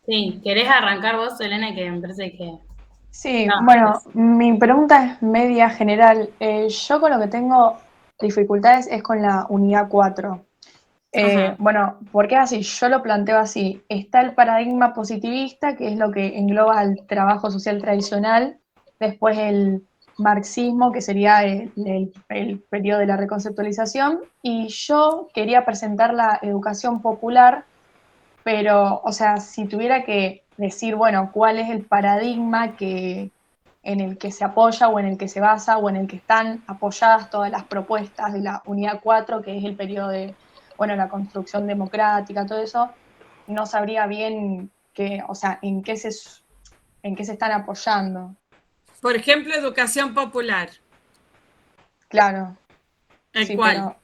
Sí, ¿querés arrancar vos, Elena? Que me parece que Sí, estabas bueno, antes. mi pregunta es media general. Yo con lo que tengo dificultades es con la unidad 4. Ajá. Bueno, ¿por qué así? Yo lo planteo así. Está el paradigma positivista, que es lo que engloba el trabajo social tradicional, después el marxismo, que sería el periodo de la reconceptualización, y yo quería presentar la educación popular, pero, o sea, si tuviera que decir, bueno, cuál es el paradigma en el que se apoya o en el que se basa o en el que están apoyadas todas las propuestas de la Unidad 4, que es el periodo de, bueno, la construcción democrática, todo eso, no sabría bien qué, o sea, en qué se están apoyando. Por ejemplo, educación popular. Claro, ¿En sí, cuál? pero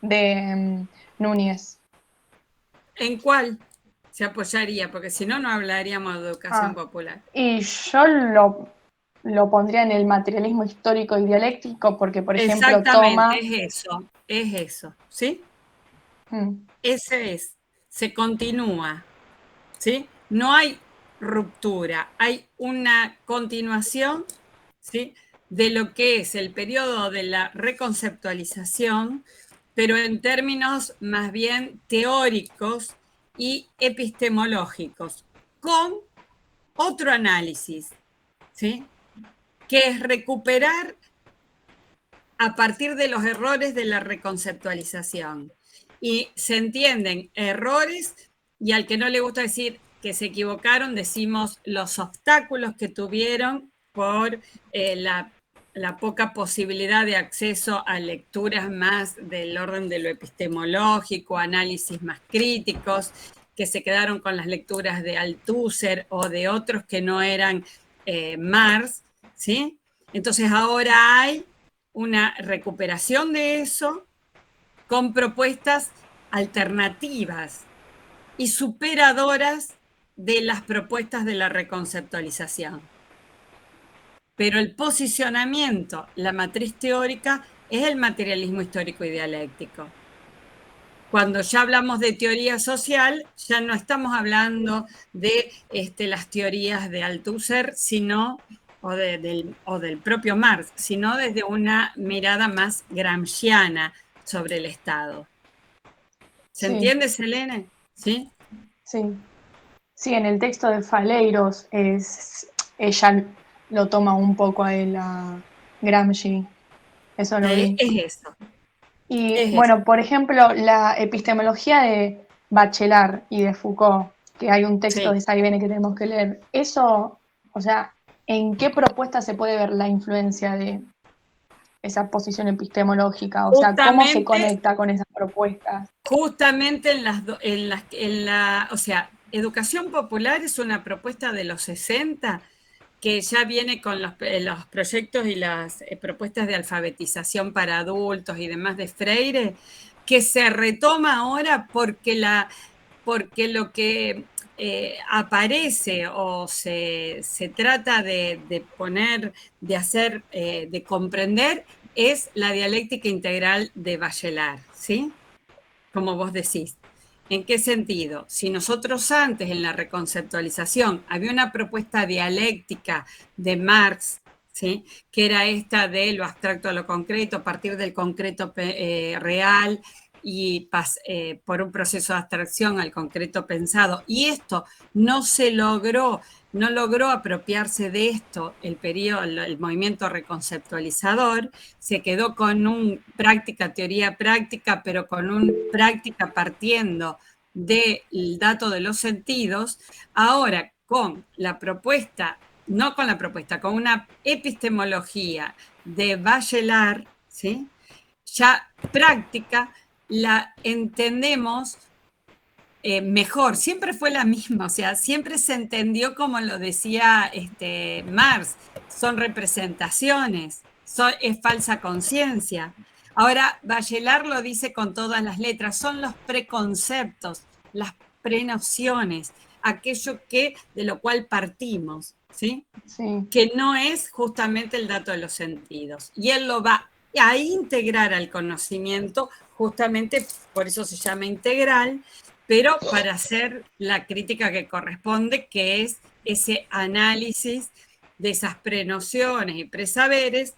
de Núñez. ¿En cuál se apoyaría? Porque si no, no hablaríamos de educación Ah, popular. y yo lo pondría en el materialismo histórico y dialéctico porque, por ejemplo, Exactamente, toma... es eso, ¿sí? Mm, Ese es, se continúa, ¿sí? No hay ruptura, hay una continuación, ¿sí? De lo que es el periodo de la reconceptualización, pero en términos más bien teóricos y epistemológicos, con otro análisis, ¿sí? Que es recuperar a partir de los errores de la reconceptualización. Y se entienden errores y al que no le gusta decir que se equivocaron, decimos los obstáculos que tuvieron por la poca posibilidad de acceso a lecturas más del orden de lo epistemológico, análisis más críticos, que se quedaron con las lecturas de Althusser o de otros que no eran Marx, ¿sí? Entonces ahora hay una recuperación de eso con propuestas alternativas y superadoras de las propuestas de la reconceptualización. Pero el posicionamiento, la matriz teórica, es el materialismo histórico y dialéctico. Cuando ya hablamos de teoría social, ya no estamos hablando de las teorías de Althusser, sino o del propio Marx, sino desde una mirada más gramsciana sobre el Estado. ¿Se sí, entiende, Selene? ¿Sí? sí. Sí, en el texto de Faleiros ella lo toma un poco a él, a Gramsci, eso lo vi. Es eso, Y es eso. bueno, por ejemplo, la epistemología de Bachelard y de Foucault, que hay un texto Sí. de Saibene que tenemos que leer, eso, o sea, ¿en qué propuesta se puede ver la influencia de esa posición epistemológica? O sea, ¿cómo se Justamente, conecta con esas propuestas? justamente o sea, educación popular es una propuesta de los 60 que ya viene con los proyectos y las propuestas de alfabetización para adultos y demás de Freire, que se retoma ahora porque lo que aparece o se trata de poner, de hacer, de comprender, es la dialéctica integral de Bachelard, ¿sí? Como vos decís. ¿En qué sentido? Si nosotros antes en la reconceptualización había una propuesta dialéctica de Marx, ¿sí? Que era esta de lo abstracto a lo concreto, a partir del concreto real y por un proceso de abstracción al concreto pensado. Y esto no se logró, no logró apropiarse de esto el movimiento reconceptualizador, se quedó con un práctica, teoría práctica, pero con un práctica partiendo del dato de los sentidos. Ahora, con la propuesta, no con la propuesta, con una epistemología de Bachelard, ¿sí? Ya práctica, la entendemos mejor, siempre fue la misma, o sea, siempre se entendió como lo decía Marx, son representaciones, es falsa conciencia. Ahora, Bachelard lo dice con todas las letras, son los preconceptos, las prenociones, aquello de lo cual partimos, ¿sí? Sí, Que no es justamente el dato de los sentidos. Y él lo va a integrar al conocimiento, justamente por eso se llama integral, pero para hacer la crítica que corresponde, que es ese análisis de esas prenociones y presaberes,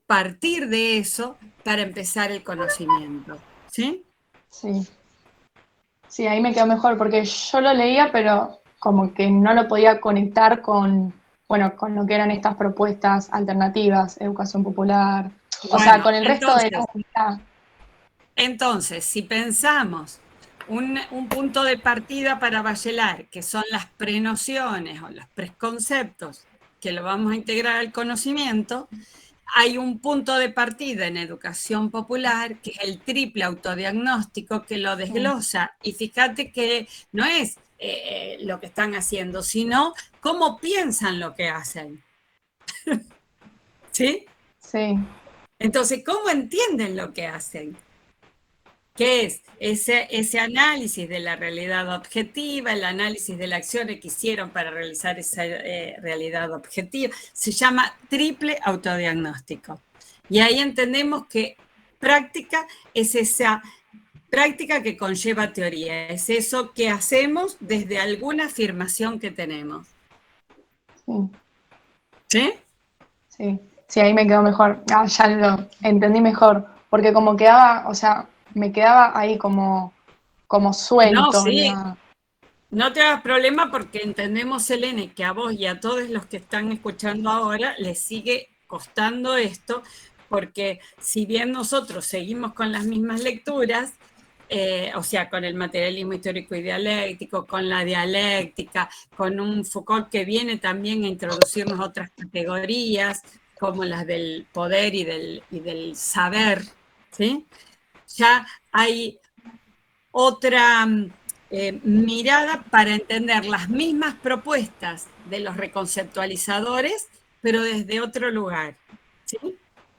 partir de eso para empezar el conocimiento. ¿Sí? Sí. Sí, ahí me quedó mejor, porque yo lo leía, pero como que no lo podía conectar con, bueno, con lo que eran estas propuestas alternativas, educación popular, o sea, Bueno, con el resto de la unidad. entonces, si pensamos un punto de partida para Bachelard, que son las prenociones o los preconceptos que lo vamos a integrar al conocimiento, hay un punto de partida en educación popular, que es el triple autodiagnóstico, que lo desglosa. Y fíjate que no es lo que están haciendo, sino cómo piensan lo que hacen. ¿Sí? Sí. Entonces, ¿cómo entienden lo que hacen? ¿Qué es? Ese análisis de la realidad objetiva, el análisis de la acción que hicieron para realizar esa realidad objetiva, se llama triple autodiagnóstico. Y ahí entendemos que práctica es esa práctica que conlleva teoría, es eso que hacemos desde alguna afirmación que tenemos. Sí. ¿Sí? Sí, sí, ahí me quedó mejor. Ah, ya lo entendí mejor, porque como quedaba, o sea, me quedaba ahí como No, suelto. sí, no te hagas problema porque entendemos, Selene, que a vos y a todos los que están escuchando ahora les sigue costando esto, porque si bien nosotros seguimos con las mismas lecturas, o sea, con el materialismo histórico y dialéctico, con la dialéctica, con un Foucault que viene también a introducirnos otras categorías, como las del poder y del saber, ¿sí? Ya hay otra mirada para entender las mismas propuestas de los reconceptualizadores, pero desde otro lugar. ¿Sí?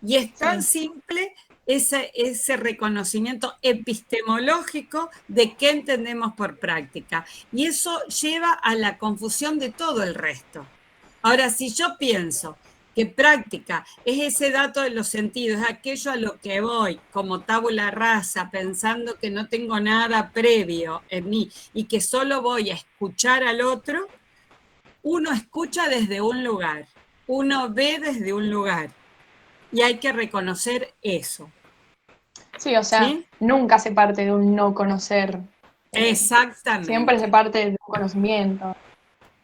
Y es tan simple ese reconocimiento epistemológico de qué entendemos por práctica. Y eso lleva a la confusión de todo el resto. Ahora, si yo pienso que práctica es ese dato de los sentidos, es aquello a lo que voy como tabula rasa, pensando que no tengo nada previo en mí y que solo voy a escuchar al otro, uno escucha desde un lugar, uno ve desde un lugar y hay que reconocer eso. Sí, o sea, ¿Sí? nunca se parte de un no conocer. Siempre se Exactamente. parte de un conocimiento.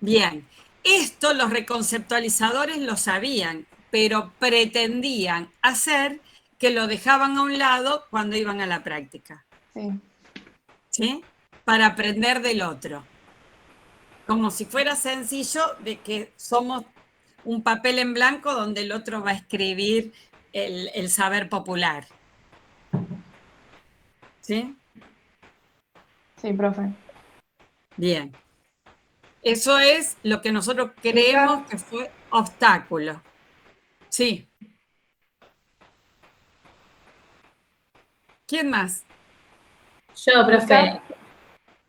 Bien, esto los reconceptualizadores lo sabían, pero pretendían hacer que lo dejaban a un lado cuando iban a la práctica, Sí, ¿sí? Para aprender del otro. Como si fuera sencillo de que somos un papel en blanco donde el otro va a escribir el saber popular, ¿sí? sí, profe. Bien. Eso es lo que nosotros Chica, creemos que fue obstáculo. Sí. ¿Quién más? Yo, Mica, profe,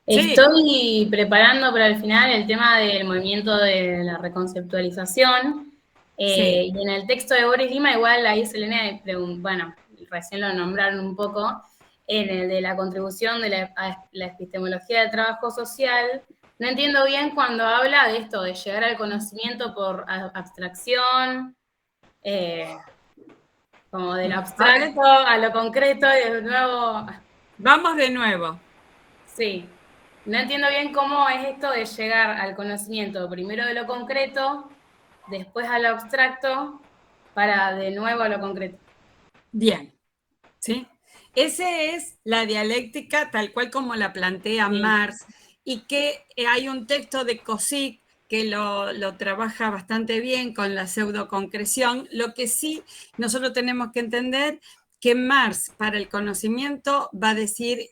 Sí, estoy preparando para el final el tema del movimiento de la reconceptualización. sí. Y en el texto de Boris Lima, igual ahí Selena, bueno, recién lo nombraron un poco, en el de la contribución de la epistemología del trabajo social, no entiendo bien cuando habla de esto, de llegar al conocimiento por abstracción, eh, como del A ver, abstracto a lo concreto y de nuevo. vamos de nuevo. Sí, no entiendo bien cómo es esto de llegar al conocimiento, primero de lo concreto, después a lo abstracto, para de nuevo a lo concreto. Bien, ¿sí? Esa es la dialéctica tal cual como la plantea Sí, Marx y que hay un texto de Cosic que lo trabaja bastante bien con la pseudoconcreción. Lo que sí nosotros tenemos que entender que Marx para el conocimiento va a decir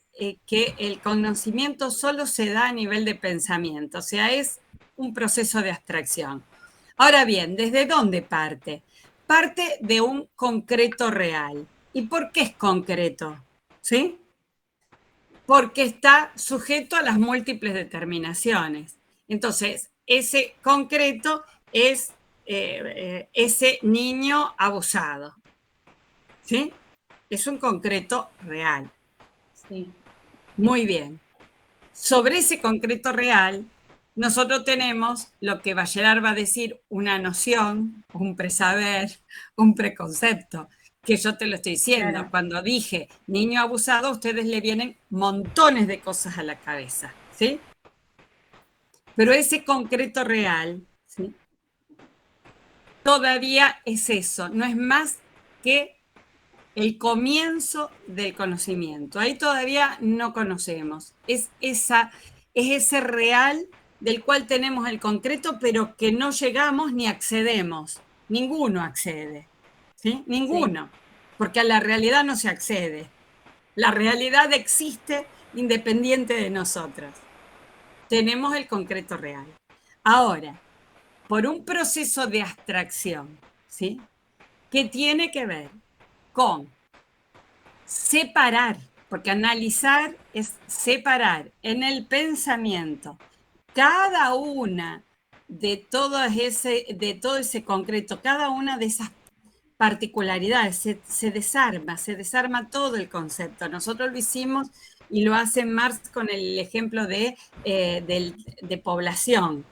que el conocimiento solo se da a nivel de pensamiento, o sea, es un proceso de abstracción. Ahora bien, ¿desde dónde parte? Parte de un concreto real. ¿Y por qué es concreto? ¿Sí? Porque está sujeto a las múltiples determinaciones. Entonces, ese concreto es ese niño abusado. ¿Sí? Es un concreto real. sí. Muy bien. Sobre ese concreto real, nosotros tenemos lo que Bachelard va a decir una noción, un presaber, un preconcepto, que yo te lo estoy diciendo. Claro. Cuando dije niño abusado, a ustedes le vienen montones de cosas a la cabeza, ¿sí? Pero ese concreto real, ¿sí? Todavía es eso, no es más que el comienzo del conocimiento. Ahí todavía no conocemos. Es ese real del cual tenemos el concreto, pero que no llegamos ni accedemos. Ninguno accede. ¿Sí? Ninguno. Porque a la realidad no se accede. La realidad existe independiente de nosotros. Tenemos el concreto real. Ahora, por un proceso de abstracción, ¿sí? Que tiene que ver con separar, porque analizar es separar en el pensamiento cada una de todo ese concreto, cada una de esas particularidades, se desarma todo el concepto. Nosotros lo hicimos y lo hace Marx con el ejemplo de población.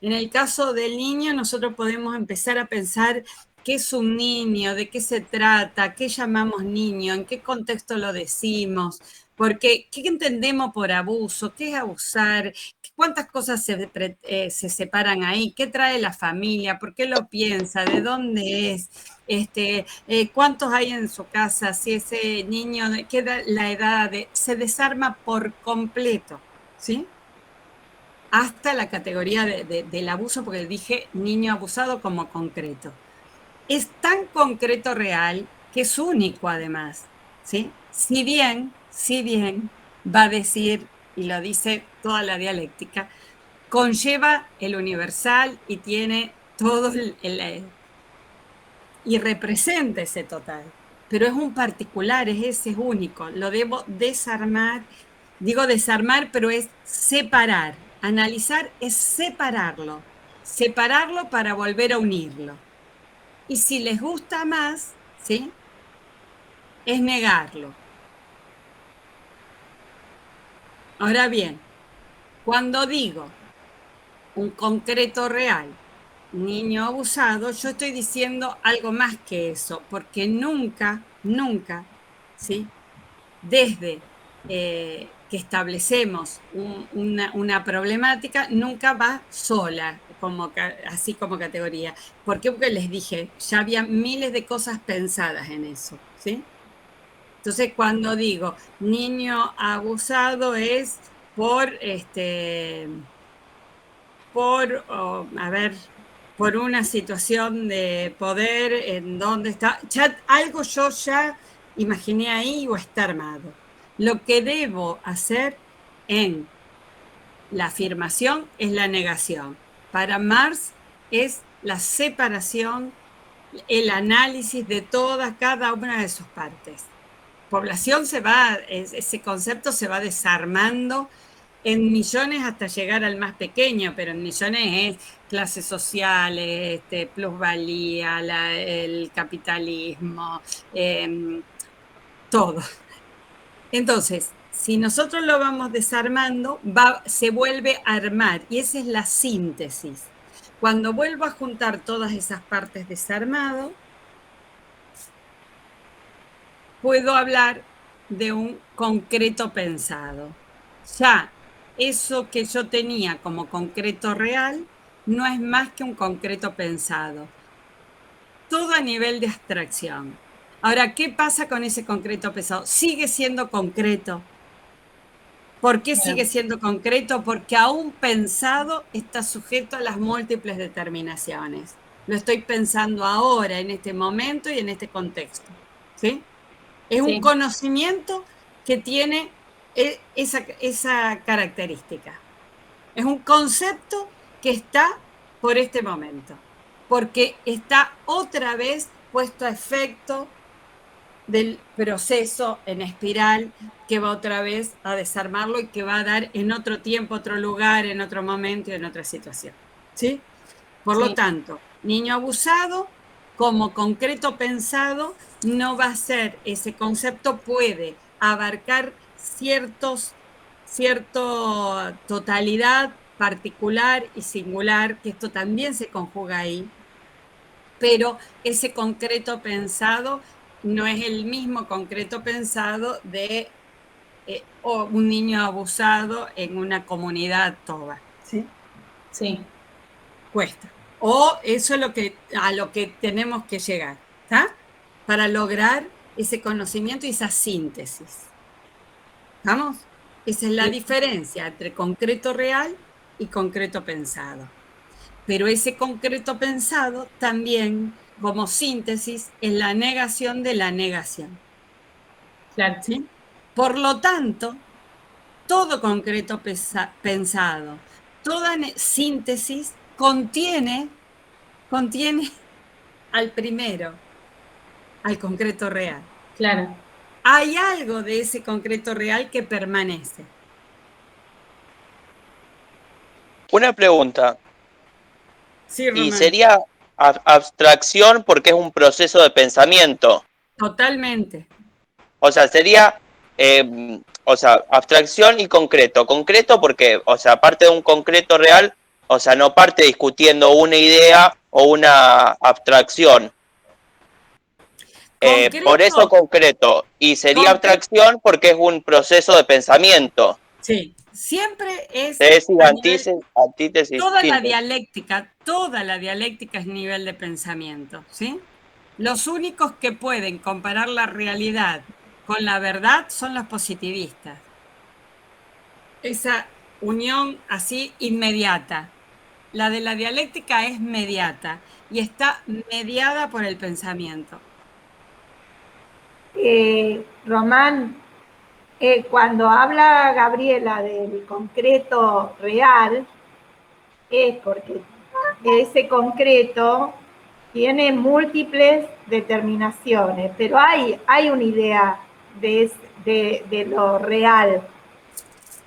En el caso del niño, nosotros podemos empezar a pensar qué es un niño, de qué se trata, qué llamamos niño, en qué contexto lo decimos, porque qué entendemos por abuso, qué es abusar, cuántas cosas se separan ahí, qué trae la familia, por qué lo piensa, de dónde es, cuántos hay en su casa, si ese niño, qué edad, la edad, se desarma por completo, ¿sí? Hasta la categoría del abuso, porque dije niño abusado como concreto. Es tan concreto real que es único además, ¿sí? Si bien va a decir, y lo dice toda la dialéctica, conlleva el universal y tiene todo y representa ese total, pero es un particular, ese es único, lo debo desarmar, digo desarmar, pero es separar, analizar es separarlo para volver a unirlo. Y si les gusta más, ¿sí? Es negarlo. Ahora bien, cuando digo un concreto real, niño abusado, yo estoy diciendo algo más que eso, porque nunca, ¿sí? Desde que establecemos una problemática, nunca va sola, así como categoría. ¿Por qué? Porque les dije, ya había miles de cosas pensadas en eso, ¿sí? Entonces, cuando digo niño abusado es por por una situación de poder en donde está, ya algo yo ya imaginé ahí o está armado. Lo que debo hacer en la afirmación es la negación. Para Marx es la separación, el análisis de cada una de sus partes. Población ese concepto se va desarmando en millones hasta llegar al más pequeño, pero en millones es clases sociales, plusvalía, el capitalismo, todo. Entonces, si nosotros lo vamos desarmando, se vuelve a armar, y esa es la síntesis. Cuando vuelvo a juntar todas esas partes desarmado, puedo hablar de un concreto pensado. Ya eso que yo tenía como concreto real no es más que un concreto pensado. Todo a nivel de abstracción. Ahora, ¿qué pasa con ese concreto pensado? Sigue siendo concreto. ¿Por qué sigue siendo concreto? Porque aún pensado está sujeto a las múltiples determinaciones. Lo estoy pensando ahora, en este momento y en este contexto. ¿Sí? Es un conocimiento que tiene esa característica. Es un concepto que está por este momento, porque está otra vez puesto a efecto del proceso en espiral que va otra vez a desarmarlo y que va a dar en otro tiempo, otro lugar, en otro momento y en otra situación. ¿Sí? Por lo tanto, niño abusado como concreto pensado no va a ser, ese concepto puede abarcar ciertos cierta totalidad particular y singular, que esto también se conjuga ahí, pero ese concreto pensado no es el mismo concreto pensado de o un niño abusado en una comunidad toda. ¿Sí? Sí. Cuesta. O eso es a lo que tenemos que llegar, ¿está? Para lograr ese conocimiento y esa síntesis. ¿Estamos? Esa es la diferencia entre concreto real y concreto pensado. Pero ese concreto pensado también, como síntesis, es la negación de la negación. Claro. ¿Sí? Por lo tanto, todo concreto pensado, toda síntesis contiene al primero, al concreto real. Claro. Hay algo de ese concreto real que permanece. Una pregunta. Sí, Y Román. sería abstracción porque es un proceso de pensamiento. Totalmente. O sea, sería, abstracción y concreto. Concreto porque, o sea, parte de un concreto real, o sea, no parte discutiendo una idea o una abstracción. Por eso concreto. Y sería abstracción porque es un proceso de pensamiento. Sí, siempre es... Tesis, antítesis, toda síntesis. la dialéctica es nivel de pensamiento, ¿sí? Los únicos que pueden comparar la realidad con la verdad son los positivistas. Esa unión así inmediata. La de la dialéctica es mediata y está mediada por el pensamiento. Román, cuando habla Gabriela del concreto real, es porque ese concreto tiene múltiples determinaciones, pero hay una idea de lo real,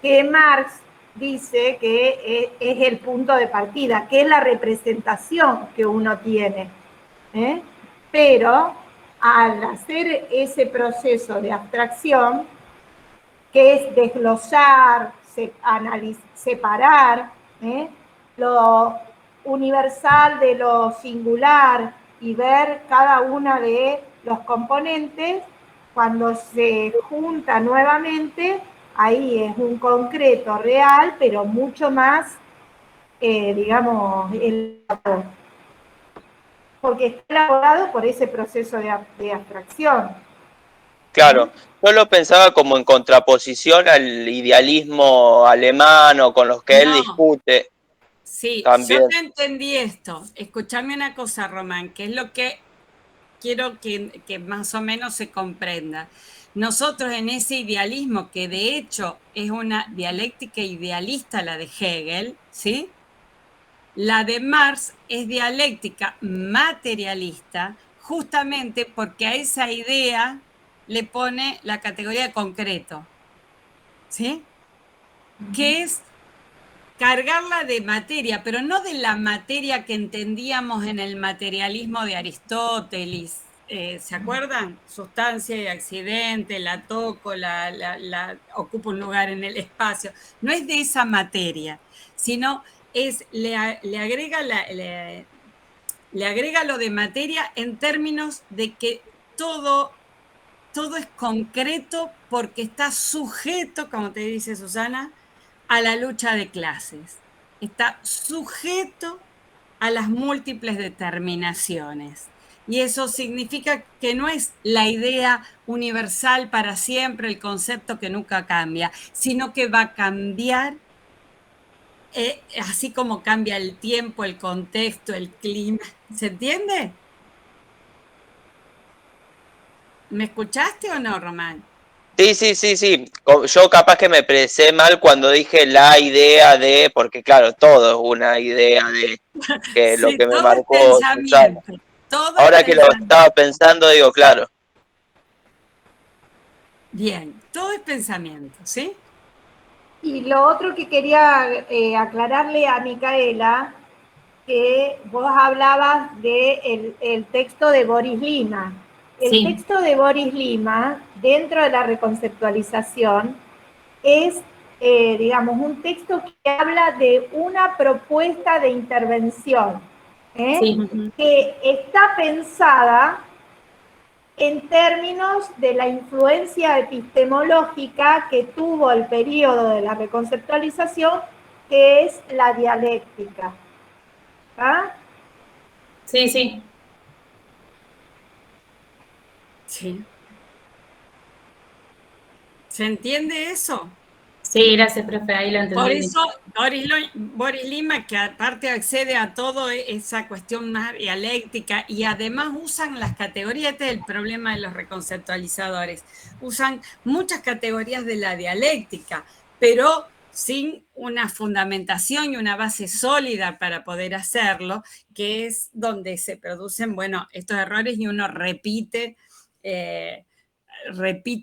que Marx dice que es el punto de partida, que es la representación que uno tiene. Pero al hacer ese proceso de abstracción, que es desglosar, separar lo universal de lo singular y ver cada una de los componentes, cuando se junta nuevamente, ahí es un concreto real, pero mucho más, digamos, elaborado, porque está elaborado por ese proceso de abstracción. Claro, yo lo pensaba como en contraposición al idealismo alemán o con los que él discute. Sí, también. yo te entendí esto. Escúchame una cosa, Román, que es lo que quiero que más o menos se comprenda. Nosotros en ese idealismo, que de hecho es una dialéctica idealista la de Hegel, ¿sí? La de Marx es dialéctica materialista, justamente porque a esa idea le pone la categoría de concreto, ¿sí? Que es cargarla de materia, pero no de la materia que entendíamos en el materialismo de Aristóteles. ¿Se acuerdan? Sustancia y accidente, la toco, la ocupo un lugar en el espacio. No es de esa materia, sino le agrega lo de materia en términos de que todo es concreto porque está sujeto, como te dice Susana, a la lucha de clases. Está sujeto a las múltiples determinaciones. Y eso significa que no es la idea universal para siempre, el concepto que nunca cambia, sino que va a cambiar así como cambia el tiempo, el contexto, el clima. ¿Se entiende? ¿Me escuchaste o no, Román? Sí. Yo capaz que me expresé mal cuando dije la idea de, porque claro, todo es una idea de que lo Sí, que me todo es marcó Susana. pensamiento. Todo Ahora es que lo pensamiento. estaba pensando, digo, claro. Bien, todo es pensamiento, ¿sí? Y lo otro que quería aclararle a Micaela, que vos hablabas del el texto de Boris Lima. El texto de Boris Lima, dentro de la reconceptualización, es digamos, un texto que habla de una propuesta de intervención, Sí. que está pensada en términos de la influencia epistemológica que tuvo el periodo de la reconceptualización, que es la dialéctica. ¿Ah? Sí, sí. Sí. ¿Se entiende eso? Sí, gracias, profe, ahí lo Por entendí. eso Boris Lima, que aparte accede a toda esa cuestión más dialéctica y además usan las categorías, este es el problema de los reconceptualizadores, usan muchas categorías de la dialéctica, pero sin una fundamentación y una base sólida para poder hacerlo, que es donde se producen, bueno, estos errores y uno repite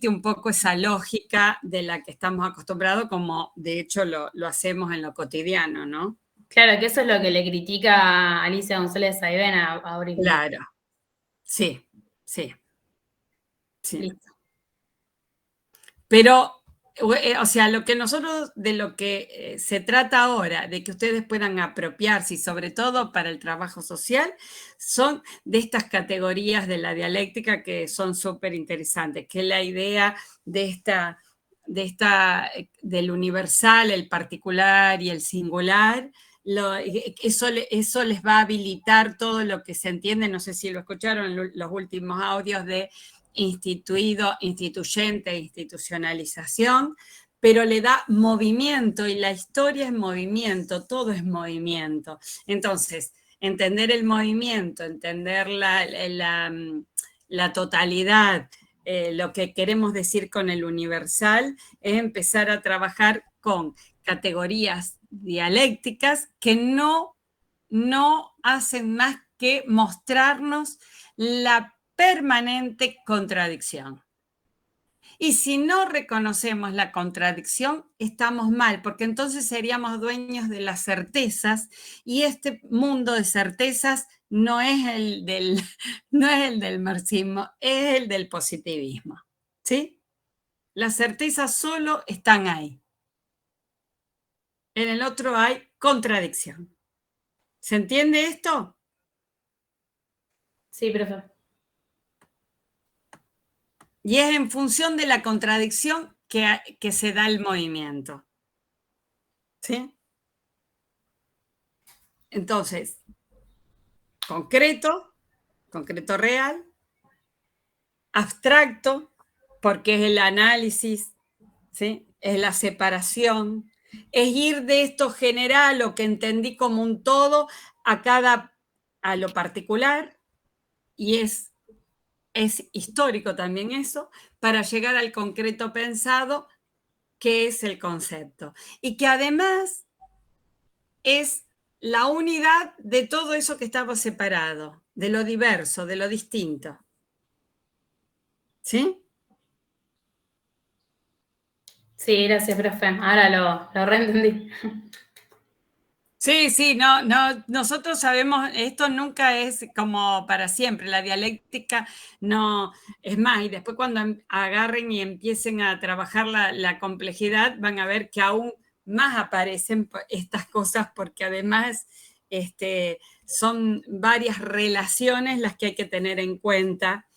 un poco esa lógica de la que estamos acostumbrados, como de hecho lo hacemos en lo cotidiano, ¿no? Claro, que eso es lo que le critica a Alicia González Saibén a Boris Lima. Claro, sí, sí, sí. Listo. Pero, o sea, lo que nosotros, de lo que se trata ahora, de que ustedes puedan apropiarse y sobre todo para el trabajo social, son de estas categorías de la dialéctica que son súper interesantes, que es la idea del universal, el particular y el singular. Eso les va a habilitar todo lo que se entiende, no sé si lo escucharon en los últimos audios de instituido, instituyente, institucionalización, pero le da movimiento y la historia es movimiento, todo es movimiento. Entonces, entender el movimiento, entender la totalidad, lo que queremos decir con el universal, es empezar a trabajar con categorías dialécticas que no hacen más que mostrarnos la permanente contradicción. Y si no reconocemos la contradicción, estamos mal, porque entonces seríamos dueños de las certezas y este mundo de certezas no es no es el del marxismo, es el del positivismo. ¿Sí? Las certezas solo están ahí. En el otro hay contradicción. ¿Se entiende esto? Sí, profe. Y es en función de la contradicción que se da el movimiento. ¿Sí? Entonces, concreto real, abstracto, porque es el análisis, ¿sí? Es la separación, es ir de esto general, lo que entendí como un todo, a lo particular, y es histórico también eso, para llegar al concreto pensado, que es el concepto. Y que además es la unidad de todo eso que estaba separado, de lo diverso, de lo distinto. ¿Sí? Sí, gracias, profe. Ahora lo reentendí. Sí, no, nosotros sabemos, esto nunca es como para siempre, la dialéctica no, es más, y después cuando agarren y empiecen a trabajar la complejidad, van a ver que aún más aparecen estas cosas, porque además son varias relaciones las que hay que tener en cuenta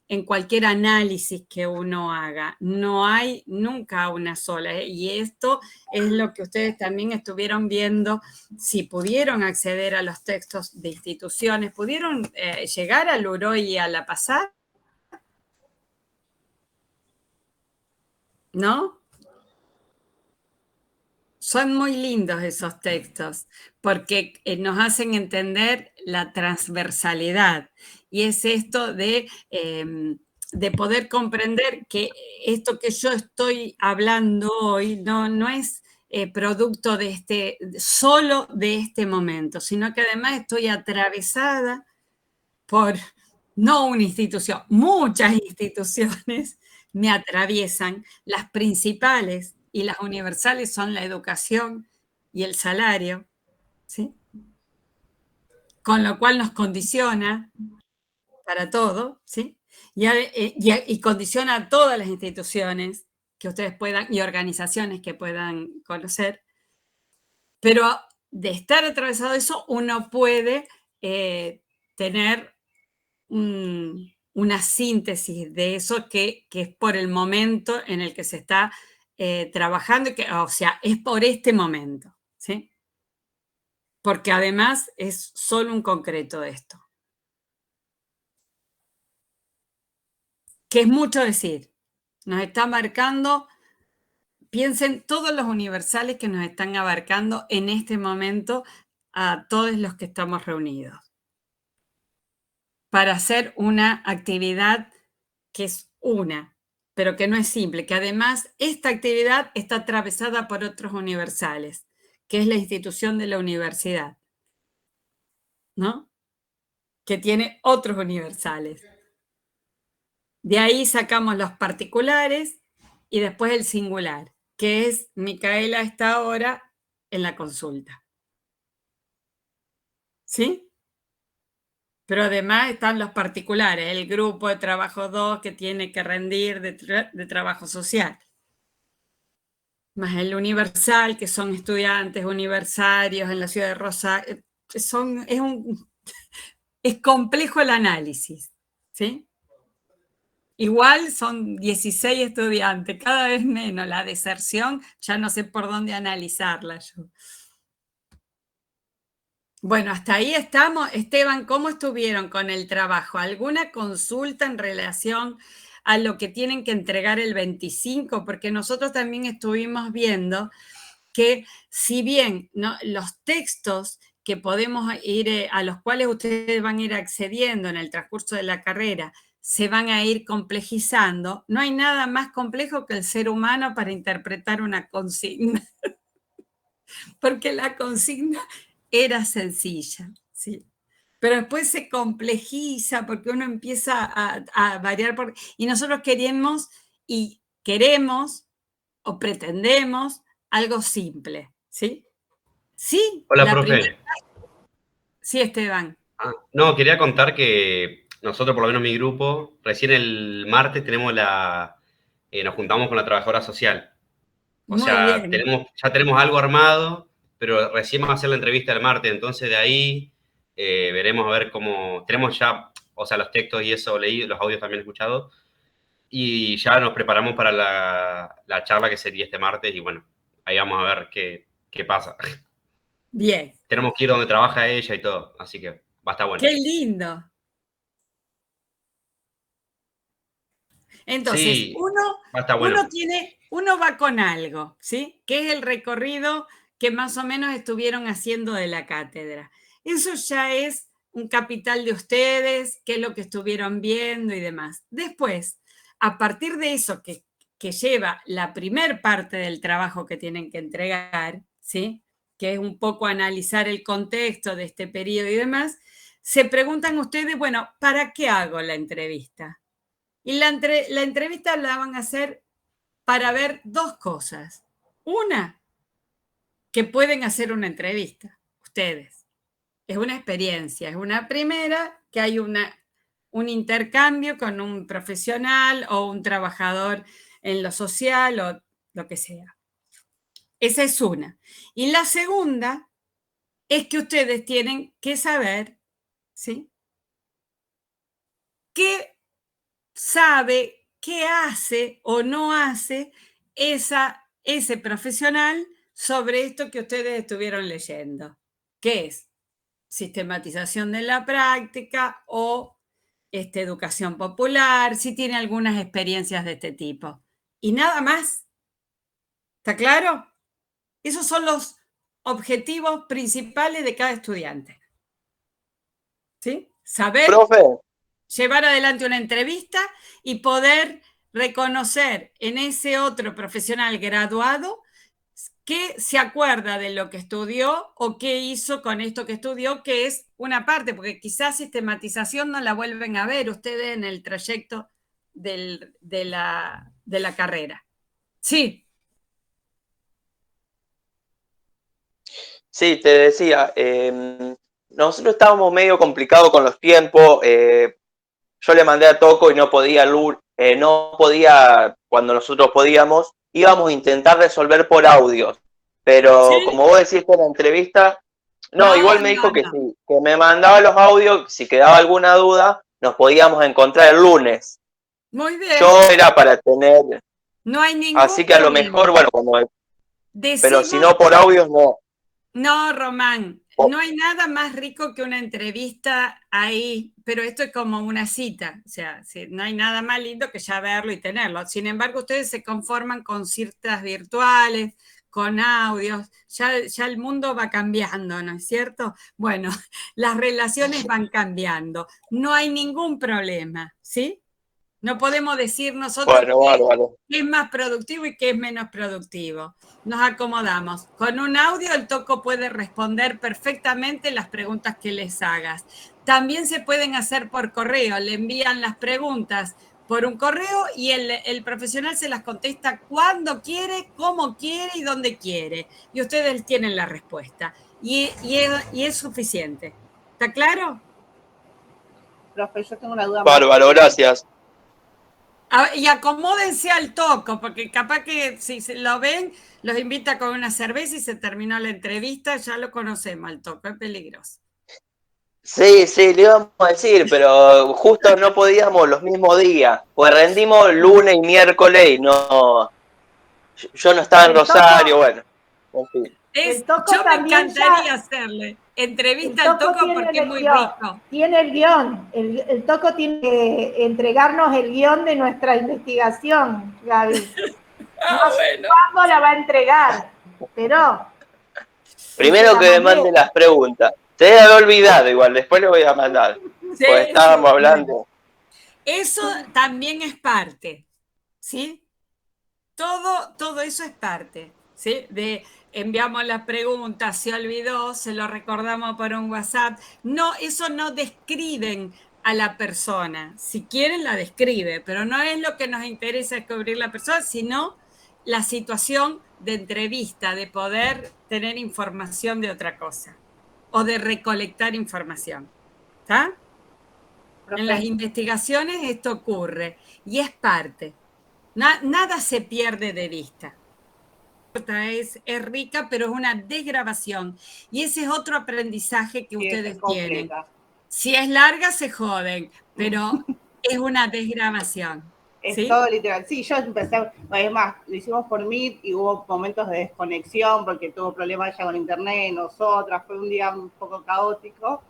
en cualquier análisis que uno haga. No hay nunca una sola, y esto es lo que ustedes también estuvieron viendo. Si pudieron acceder a los textos de instituciones, pudieron llegar al Uroy y a la PASAC, ¿no? Son muy lindos esos textos porque nos hacen entender la transversalidad y es esto de poder comprender que esto que yo estoy hablando hoy no es producto de solo de este momento, sino que además estoy atravesada por no una institución, muchas instituciones me atraviesan. Las principales y las universales son la educación y el salario, ¿sí? Con lo cual nos condiciona para todo, ¿sí? Y condiciona a todas las instituciones que ustedes puedan, y organizaciones que puedan conocer, pero de estar atravesado eso, uno puede tener una síntesis de eso que es por el momento en el que se está trabajando, o sea, es por este momento, ¿sí? Porque además es solo un concreto de esto. Que es mucho decir. Nos está marcando, piensen todos los universales que nos están abarcando en este momento a todos los que estamos reunidos. Para hacer una actividad que es una, pero que no es simple, que además esta actividad está atravesada por otros universales, que es la institución de la universidad, ¿no? Que tiene otros universales. De ahí sacamos los particulares y después el singular, que es Micaela está ahora en la consulta. ¿Sí? Pero además están los particulares, el grupo de trabajo 2 que tiene que rendir de trabajo social. Más el universal, que son estudiantes universitarios en la ciudad de Rosario. Es complejo el análisis, ¿sí? Igual son 16 estudiantes, cada vez menos. La deserción, ya no sé por dónde analizarla yo. Bueno, hasta ahí estamos. Esteban, ¿cómo estuvieron con el trabajo? ¿Alguna consulta en relación a lo que tienen que entregar el 25? Porque nosotros también estuvimos viendo que si bien, ¿no?, los textos que podemos ir, a los cuales ustedes van a ir accediendo en el transcurso de la carrera, se van a ir complejizando, no hay nada más complejo que el ser humano para interpretar una consigna, porque la consigna era sencilla, ¿sí? Pero después se complejiza porque uno empieza a variar, y nosotros queremos o pretendemos algo simple, ¿sí? Sí. Hola, profe. Sí, Esteban. No, quería contar que nosotros, por lo menos mi grupo, recién el martes nos juntamos con la trabajadora social. O sea, ya tenemos algo armado, pero recién vamos a hacer la entrevista el martes, entonces de ahí veremos a ver cómo... Tenemos ya, o sea, los textos y eso leí, los audios también escuchados, y ya nos preparamos para la charla que sería este martes, y bueno, ahí vamos a ver qué pasa. Bien. Tenemos que ir donde trabaja ella y todo, así que va a estar bueno. ¡Qué lindo! Entonces, Sí, va a estar bueno. uno va con algo, ¿sí? Que es el recorrido que más o menos estuvieron haciendo de la cátedra. Eso ya es un capital de ustedes, qué es lo que estuvieron viendo y demás. Después, a partir de eso que lleva la primer parte del trabajo que tienen que entregar, ¿sí?, que es un poco analizar el contexto de este periodo y demás, se preguntan ustedes, bueno, ¿para qué hago la entrevista? Y la entrevista la van a hacer para ver dos cosas. Una, que pueden hacer una entrevista, ustedes. Es una experiencia, es una primera, que hay un intercambio con un profesional o un trabajador en lo social o lo que sea. Esa es una. Y la segunda es que ustedes tienen que saber, ¿sí?, qué sabe, qué hace o no hace ese profesional sobre esto que ustedes estuvieron leyendo. ¿Qué es? Sistematización de la práctica o educación popular, si tiene algunas experiencias de este tipo. Y nada más. ¿Está claro? Esos son los objetivos principales de cada estudiante. ¿Sí? Saber, profe, llevar adelante una entrevista y poder reconocer en ese otro profesional graduado que se acuerda de lo que estudió o qué hizo con esto que estudió, que es una parte, porque quizás sistematización no la vuelven a ver ustedes en el trayecto de la carrera. Sí. Sí, te decía, nosotros estábamos medio complicados con los tiempos. Yo le mandé a Toco y no podía no podía, cuando nosotros podíamos, íbamos a intentar resolver por audios. Pero ¿Sí? como vos decís en la entrevista, No, igual me dijo no, que no. sí, que me mandaba los audios, si quedaba alguna duda, nos podíamos encontrar el lunes. Muy bien. Yo era para tener, No hay ningún así que a lo problema. mejor, bueno, pero si Decimos, no por audios, no. no, Román, Oh. no hay nada más rico que una entrevista ahí, pero esto es como una cita, o sea, no hay nada más lindo que ya verlo y tenerlo. Sin embargo, ustedes se conforman con citas virtuales, con audios, ya el mundo va cambiando, ¿no es cierto? Bueno, las relaciones van cambiando, no hay ningún problema, ¿sí? No podemos decir nosotros Bueno, bárbaro. qué es más productivo y qué es menos productivo. Nos acomodamos. Con un audio el Toco puede responder perfectamente las preguntas que les hagas. También se pueden hacer por correo. Le envían las preguntas por un correo y el profesional se las contesta cuando quiere, cómo quiere y dónde quiere. Y ustedes tienen la respuesta. Y es suficiente. ¿Está claro? Profe, yo tengo una duda más. Bárbaro, gracias. Y acomódense al Toco, porque capaz que si se lo ven, los invita con una cerveza y se terminó la entrevista, ya lo conocemos al Toco, es peligroso. Sí, le íbamos a decir, pero justo no podíamos los mismos días, pues rendimos lunes y miércoles y no, yo no estaba en El Rosario, Toco- bueno, en fin. El Toco Yo me también encantaría ya- hacerle El entrevista al Toco Toco porque es muy guión, rico. tiene el guión. El Toco tiene que entregarnos el guión de nuestra investigación, Gaby. No sé cuándo la va a entregar, pero... Primero que me mande las preguntas. Se debe haber olvidado igual, después le voy a mandar. Sí, Pues estábamos sí, hablando. bueno. Eso también es parte, ¿sí? Todo eso es parte, ¿sí? De enviamos las preguntas, se olvidó, se lo recordamos por un WhatsApp. No, eso no describen a la persona. Si quieren, la describe, pero no es lo que nos interesa descubrir la persona, sino la situación de entrevista, de poder tener información de otra cosa o de recolectar información. ¿Está? En las investigaciones esto ocurre y es parte. Nada se pierde de vista. Es rica, pero es una desgrabación. Y ese es otro aprendizaje que ustedes tienen. Si es larga, se joden, pero es una desgrabación. Es ¿sí? todo literal. Sí, yo empecé, es más, lo hicimos por Meet y hubo momentos de desconexión porque tuvo problemas ya con internet, nosotras, fue un día un poco caótico.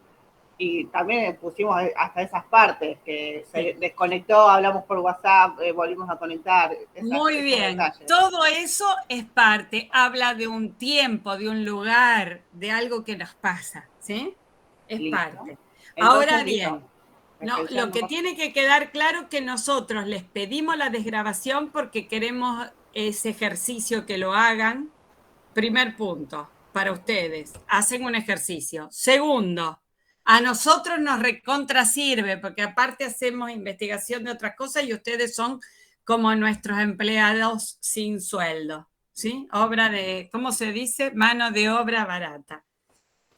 Y también pusimos hasta esas partes, que se desconectó, hablamos por WhatsApp, volvimos a conectar. Muy bien, todo eso es parte, habla de un tiempo, de un lugar, de algo que nos pasa, ¿sí? Es listo. Parte. Entonces, ahora bien, lo que tiene que quedar claro es que nosotros les pedimos la desgrabación porque queremos ese ejercicio que lo hagan. Primer punto, para ustedes, hacen un ejercicio. Segundo, a nosotros nos recontra sirve, porque aparte hacemos investigación de otras cosas y ustedes son como nuestros empleados sin sueldo, ¿sí? Obra de, ¿cómo se dice? Mano de obra barata.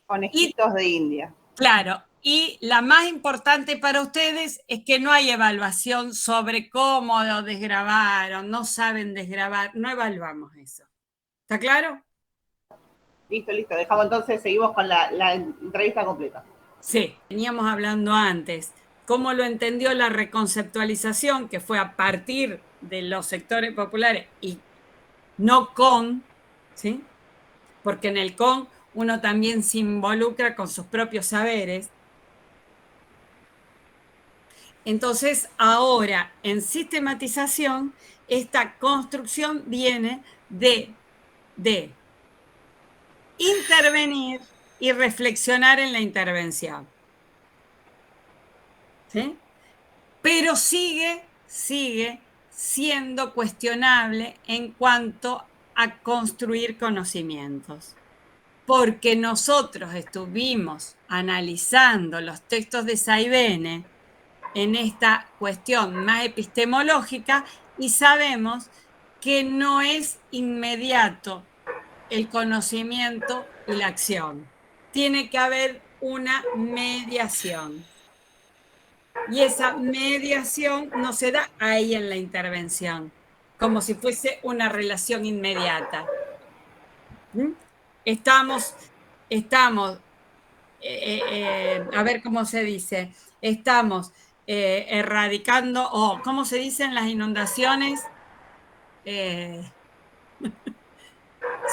Conejitos de India. Claro, y la más importante para ustedes es que no hay evaluación sobre cómo lo desgrabaron, no saben desgrabar, no evaluamos eso. ¿Está claro? Listo, dejamos entonces, seguimos con la entrevista completa. Sí, veníamos hablando antes, cómo lo entendió la reconceptualización, que fue a partir de los sectores populares y no con, ¿sí? Porque en el con uno también se involucra con sus propios saberes. Entonces, ahora, en sistematización, esta construcción viene de intervenir y reflexionar en la intervención. ¿Sí? Pero sigue siendo cuestionable en cuanto a construir conocimientos. Porque nosotros estuvimos analizando los textos de Saibene en esta cuestión más epistemológica y sabemos que no es inmediato el conocimiento y la acción. Tiene que haber una mediación. Y esa mediación no se da ahí en la intervención, como si fuese una relación inmediata. Estamos a ver cómo se dice, estamos erradicando, o ¿cómo se dicen las inundaciones?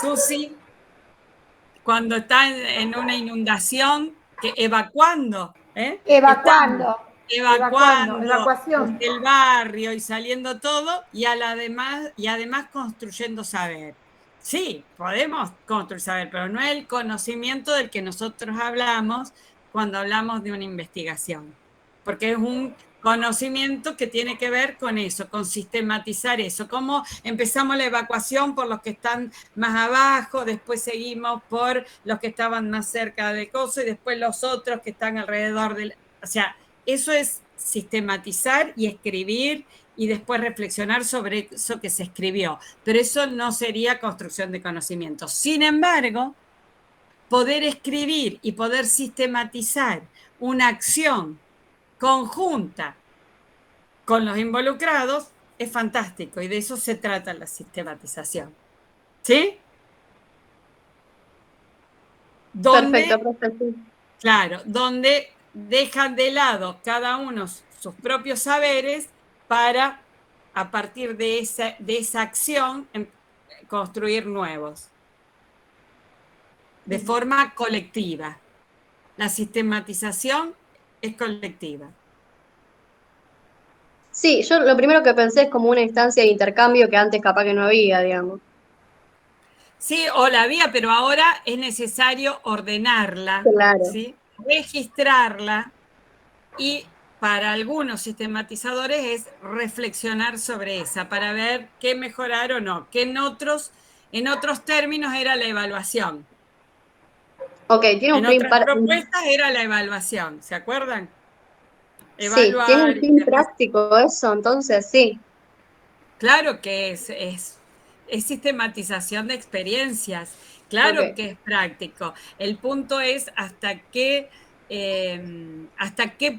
Susi, cuando está en una inundación, que evacuando, Evacuando. evacuación Evacuación. del barrio y saliendo todo, y además construyendo saber. Sí, podemos construir saber, pero no es el conocimiento del que nosotros hablamos cuando hablamos de una investigación, porque es un conocimiento que tiene que ver con eso, con sistematizar eso. Cómo empezamos la evacuación por los que están más abajo, después seguimos por los que estaban más cerca del coso y después los otros que están alrededor del... O sea, eso es sistematizar y escribir y después reflexionar sobre eso que se escribió. Pero eso no sería construcción de conocimiento. Sin embargo, poder escribir y poder sistematizar una acción conjunta con los involucrados es fantástico y de eso se trata la sistematización. ¿Sí? Perfecto. Claro, donde dejan de lado cada uno sus propios saberes para, a partir de esa acción, construir nuevos, de forma colectiva. La sistematización es colectiva. Sí, yo lo primero que pensé es como una instancia de intercambio que antes capaz que no había, digamos. Sí, o la había, pero ahora es necesario ordenarla, Claro. ¿sí? Registrarla, y para algunos sistematizadores es reflexionar sobre esa para ver qué mejorar o no, que en otros términos era la evaluación. Ok, tiene un En fin otras propuestas era la evaluación, ¿se acuerdan? Sí, tiene un Evaluar. fin práctico eso, entonces sí. Claro que es sistematización de experiencias, claro Ok. que es práctico. El punto es hasta qué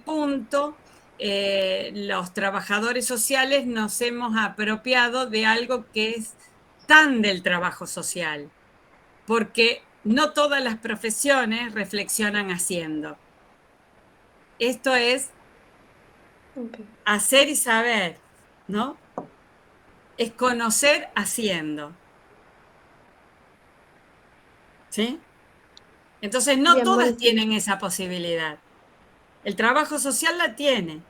punto los trabajadores sociales nos hemos apropiado de algo que es tan del trabajo social, porque no todas las profesiones reflexionan haciendo. Esto es hacer y saber, ¿no? Es conocer haciendo. ¿Sí? Entonces, no Bien, todas buenísimo. tienen esa posibilidad. El trabajo social la tiene.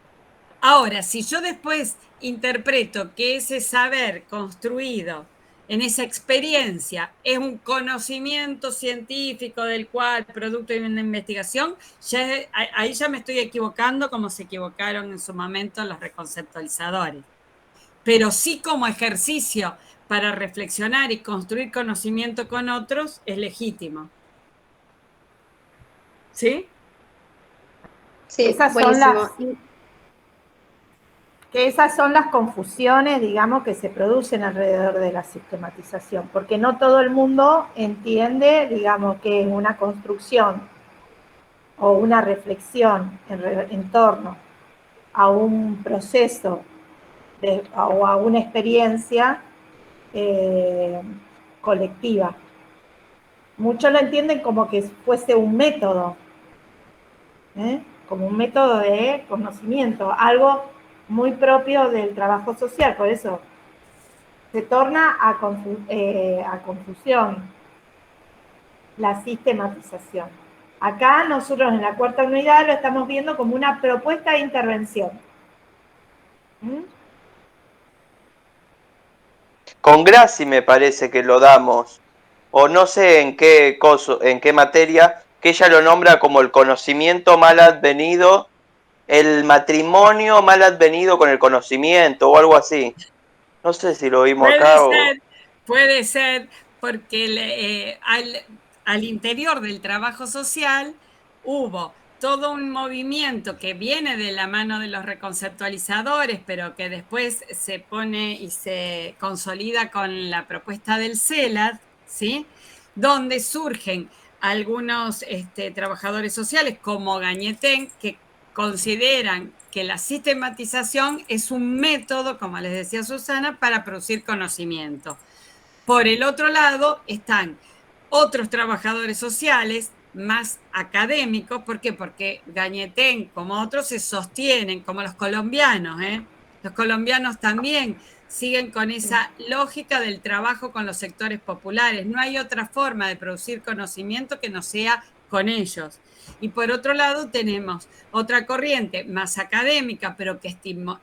Ahora, si yo después interpreto que ese saber construido en esa experiencia es un conocimiento científico del cual producto de una investigación, ahí ya me estoy equivocando como se equivocaron en su momento los reconceptualizadores. Pero sí como ejercicio para reflexionar y construir conocimiento con otros es legítimo. ¿Sí? Sí, Esas son buenísimo. esas son las confusiones, digamos, que se producen alrededor de la sistematización, porque no todo el mundo entiende, digamos, que es una construcción o una reflexión en torno a un proceso o a una experiencia colectiva. Muchos lo entienden como que fuese un método, como un método de conocimiento, algo muy propio del trabajo social, por eso se torna a confusión la sistematización. Acá nosotros en la cuarta unidad lo estamos viendo como una propuesta de intervención. Con Graci me parece que lo damos, o no sé en qué materia, que ella lo nombra como el conocimiento mal advenido, el matrimonio mal advenido con el conocimiento o algo así. No sé si lo vimos acá o... Puede ser, porque al interior del trabajo social hubo todo un movimiento que viene de la mano de los reconceptualizadores, pero que después se pone y se consolida con la propuesta del CELAD, ¿sí? Donde surgen algunos trabajadores sociales como Gañetén, que consideran que la sistematización es un método, como les decía Susana, para producir conocimiento. Por el otro lado están otros trabajadores sociales más académicos. ¿Por qué? Porque Gañetén, como otros, se sostienen, como los colombianos. Los colombianos también siguen con esa lógica del trabajo con los sectores populares. No hay otra forma de producir conocimiento que no sea con ellos. Y por otro lado tenemos otra corriente más académica, pero que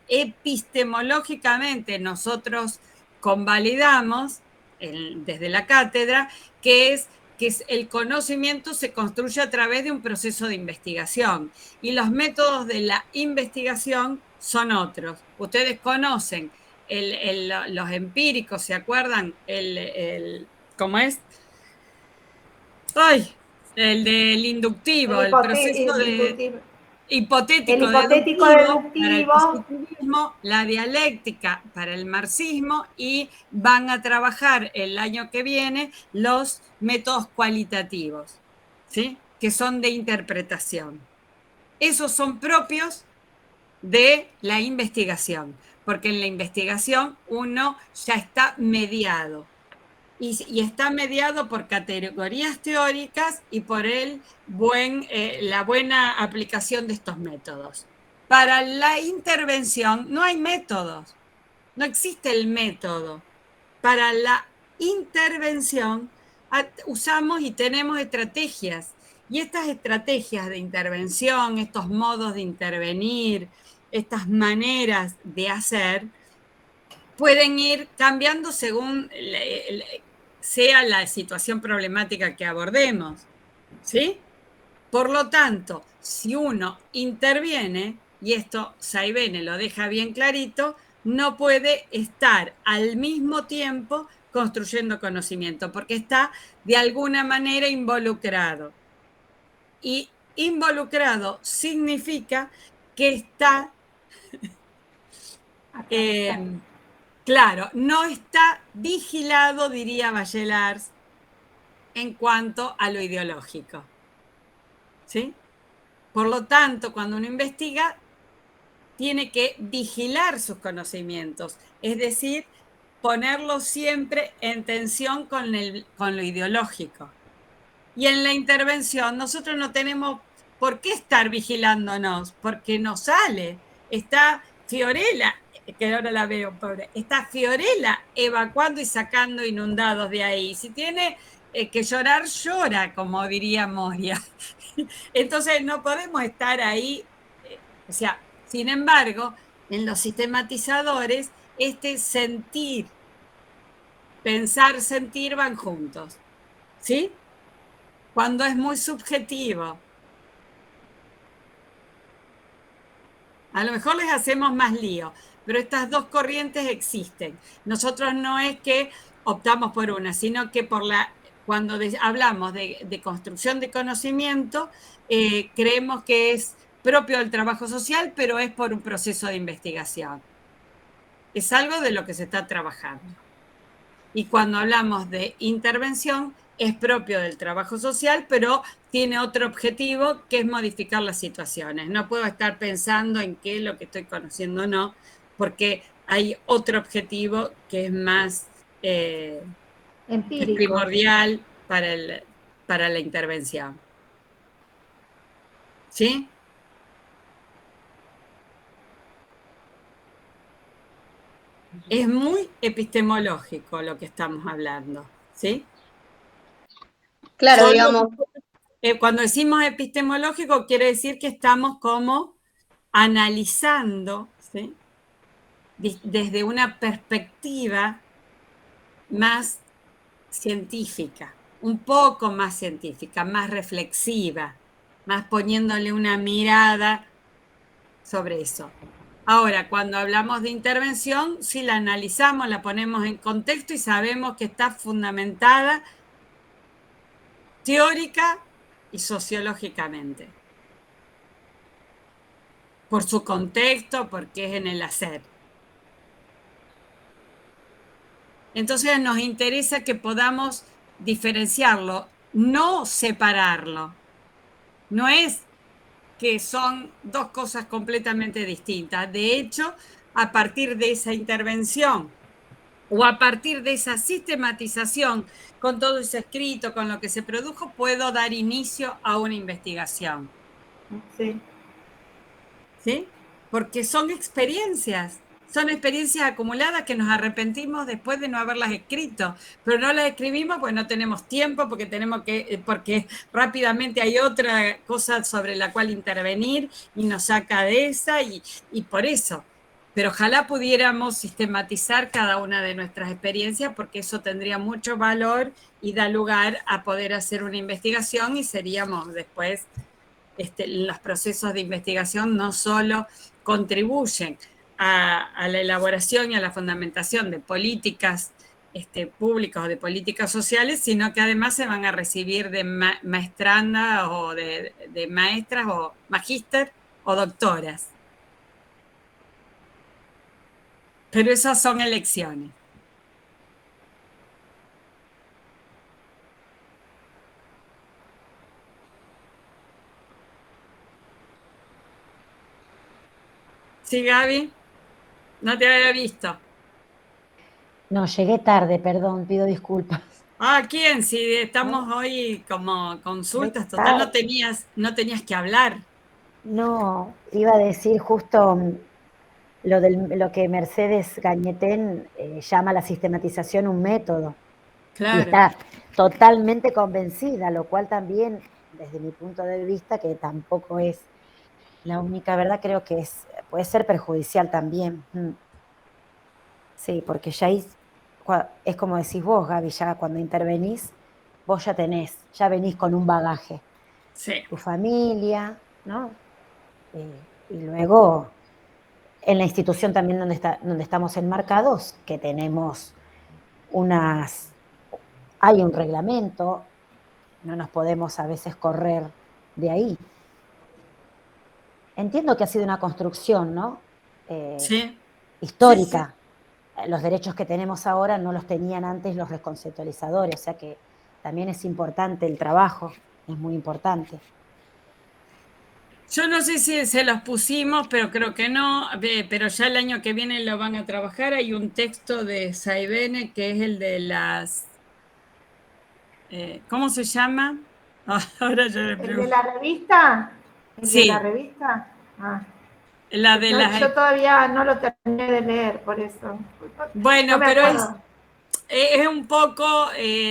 epistemológicamente nosotros convalidamos desde la cátedra, que es el conocimiento se construye a través de un proceso de investigación y los métodos de la investigación son otros. Ustedes conocen los empíricos, ¿se acuerdan? ¿Cómo es? ¡Ay! El del inductivo, el proceso de hipotético deductivo para el positivismo, la dialéctica para el marxismo, y van a trabajar el año que viene los métodos cualitativos, ¿sí? Que son de interpretación. Esos son propios de la investigación, porque en la investigación uno ya está mediado. Y está mediado por categorías teóricas y por la buena aplicación de estos métodos. Para la intervención no hay métodos, no existe el método. Para la intervención usamos y tenemos estrategias. Y estas estrategias de intervención, estos modos de intervenir, estas maneras de hacer, pueden ir cambiando según sea la situación problemática que abordemos, ¿sí? Por lo tanto, si uno interviene, y esto Saibene lo deja bien clarito, no puede estar al mismo tiempo construyendo conocimiento, porque está de alguna manera involucrado. Y involucrado significa que está... claro, no está vigilado, diría Bachelard, en cuanto a lo ideológico. ¿Sí? Por lo tanto, cuando uno investiga, tiene que vigilar sus conocimientos, es decir, ponerlos siempre en tensión con lo ideológico. Y en la intervención, nosotros no tenemos por qué estar vigilándonos, porque nos sale. Está Fiorella, que ahora la veo, pobre, está Fiorella evacuando y sacando inundados de ahí. Si tiene que llorar, llora, como diría Moria. Entonces no podemos estar ahí, o sea, sin embargo, en los sistematizadores, sentir, pensar, sentir van juntos, ¿sí? Cuando es muy subjetivo. A lo mejor les hacemos más lío, pero estas dos corrientes existen. Nosotros no es que optamos por una, sino que cuando hablamos de construcción de conocimiento, creemos que es propio del trabajo social, pero es por un proceso de investigación. Es algo de lo que se está trabajando. Y cuando hablamos de intervención, es propio del trabajo social, pero tiene otro objetivo, que es modificar las situaciones. No puedo estar pensando en qué es lo que estoy conociendo o no, porque hay otro objetivo que es más primordial para la intervención. ¿Sí? Es muy epistemológico lo que estamos hablando, ¿sí? Claro, digamos. Cuando decimos epistemológico, quiere decir que estamos como analizando, ¿sí? Desde una perspectiva más científica, un poco más científica, más reflexiva, más poniéndole una mirada sobre eso. Ahora, cuando hablamos de intervención, si la analizamos, la ponemos en contexto y sabemos que está fundamentada teórica y sociológicamente. Por su contexto, porque es en el hacer. Entonces nos interesa que podamos diferenciarlo, no separarlo. No es que son dos cosas completamente distintas. De hecho, a partir de esa intervención o a partir de esa sistematización, con todo ese escrito, con lo que se produjo, puedo dar inicio a una investigación. Sí. ¿Sí? Porque son experiencias acumuladas que nos arrepentimos después de no haberlas escrito, pero no las escribimos porque no tenemos tiempo, porque rápidamente hay otra cosa sobre la cual intervenir y nos saca de esa y por eso. Pero ojalá pudiéramos sistematizar cada una de nuestras experiencias porque eso tendría mucho valor y da lugar a poder hacer una investigación y seríamos después, los procesos de investigación no solo contribuyen a la elaboración y a la fundamentación de políticas públicas o de políticas sociales, sino que además se van a recibir de maestranda o de maestras o magíster o doctoras. Pero esas son elecciones. Sí, Gaby, no te había visto. No, llegué tarde, perdón, pido disculpas. Ah, ¿quién? Si estamos hoy como consultas, total, no tenías que hablar. No, iba a decir justo lo que Mercedes Gañetén llama la sistematización un método. Claro. Y está totalmente convencida, lo cual también, desde mi punto de vista, que tampoco es la única verdad, creo que puede ser perjudicial también. Sí, porque ya es como decís vos, Gaby, ya cuando intervenís, vos ya venís con un bagaje. Sí. Tu familia, ¿no? Y luego en la institución también donde estamos enmarcados, que tenemos hay un reglamento, no nos podemos a veces correr de ahí. Entiendo que ha sido una construcción, ¿no? Sí. Histórica. Sí. Los derechos que tenemos ahora no los tenían antes los reconceptualizadores, o sea que también es importante el trabajo, es muy importante. Yo no sé si se los pusimos, pero creo que no, pero ya el año que viene lo van a trabajar. Hay un texto de Saibene que es el de las... ¿cómo se llama? Ahora yo le pregunto. ¿El de la revista? ¿El sí. de la revista? Ah. Yo todavía no lo terminé de leer, por eso. Bueno, no pero es un poco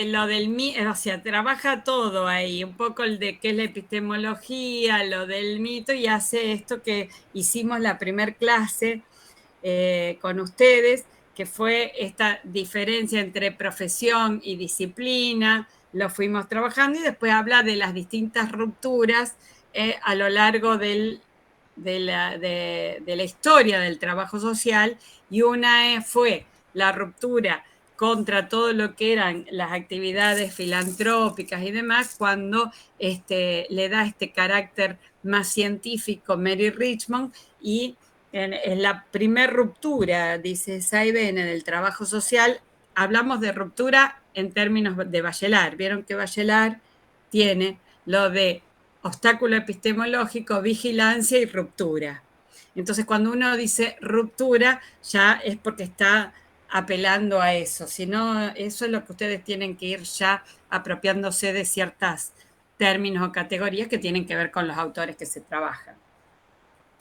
lo del, o sea, trabaja todo ahí, un poco el de qué es la epistemología, lo del mito, y hace esto que hicimos la primer clase con ustedes, que fue esta diferencia entre profesión y disciplina, lo fuimos trabajando y después habla de las distintas rupturas a lo largo de la historia del trabajo social, y una fue la ruptura contra todo lo que eran las actividades filantrópicas y demás, cuando le da este carácter más científico Mary Richmond, y en la primer ruptura, dice Saibene, del trabajo social, hablamos de ruptura en términos de Bachelard. Vieron que Bachelard tiene lo de obstáculo epistemológico, vigilancia y ruptura. Entonces, cuando uno dice ruptura, ya es porque está apelando a eso. Si no, eso es lo que ustedes tienen que ir ya apropiándose de ciertos términos o categorías que tienen que ver con los autores que se trabajan.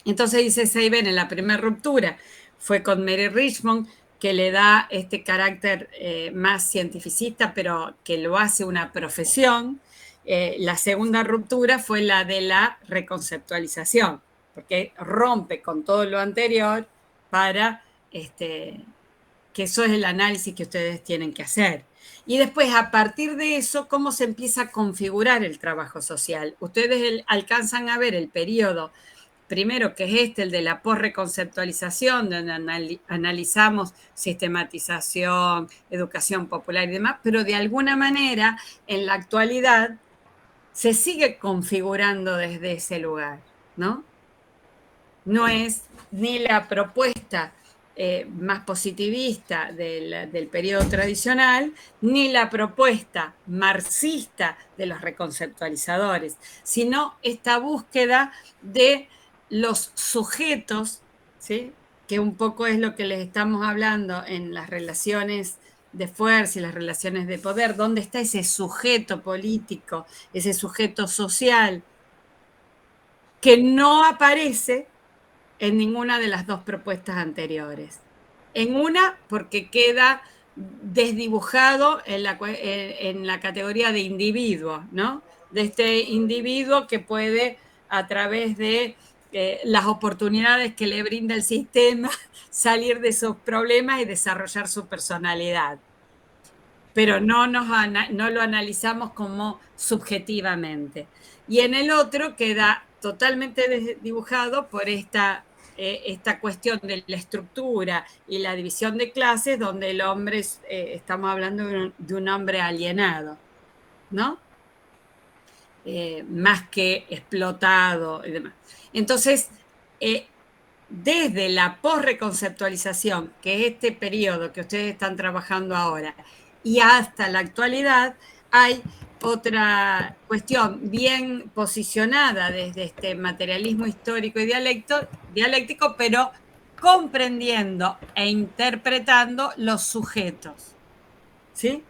Entonces dice Saibene, la primera ruptura fue con Mary Richmond, que le da este carácter más cientificista, pero que lo hace una profesión. La segunda ruptura fue la de la reconceptualización, porque rompe con todo lo anterior para que eso es el análisis que ustedes tienen que hacer. Y después, a partir de eso, ¿cómo se empieza a configurar el trabajo social? Ustedes alcanzan a ver el periodo primero, que es el de la posreconceptualización, donde analizamos sistematización, educación popular y demás, pero de alguna manera, en la actualidad, se sigue configurando desde ese lugar, ¿no? No es ni la propuesta más positivista del periodo tradicional, ni la propuesta marxista de los reconceptualizadores, sino esta búsqueda de los sujetos, ¿sí? Que un poco es lo que les estamos hablando en las relaciones de fuerza y las relaciones de poder, ¿dónde está ese sujeto político, ese sujeto social que no aparece en ninguna de las dos propuestas anteriores? En una, porque queda desdibujado en la categoría de individuo, ¿no? De este individuo que puede, a través de las oportunidades que le brinda el sistema, salir de sus problemas y desarrollar su personalidad. Pero no lo analizamos como subjetivamente. Y en el otro queda totalmente dibujado por esta cuestión de la estructura y la división de clases, donde el hombre, estamos hablando de un hombre alienado, ¿no? Más que explotado y demás. Entonces, desde la posreconceptualización, que es este periodo que ustedes están trabajando ahora, y hasta la actualidad, hay otra cuestión bien posicionada desde este materialismo histórico y dialéctico, pero comprendiendo e interpretando los sujetos, ¿sí?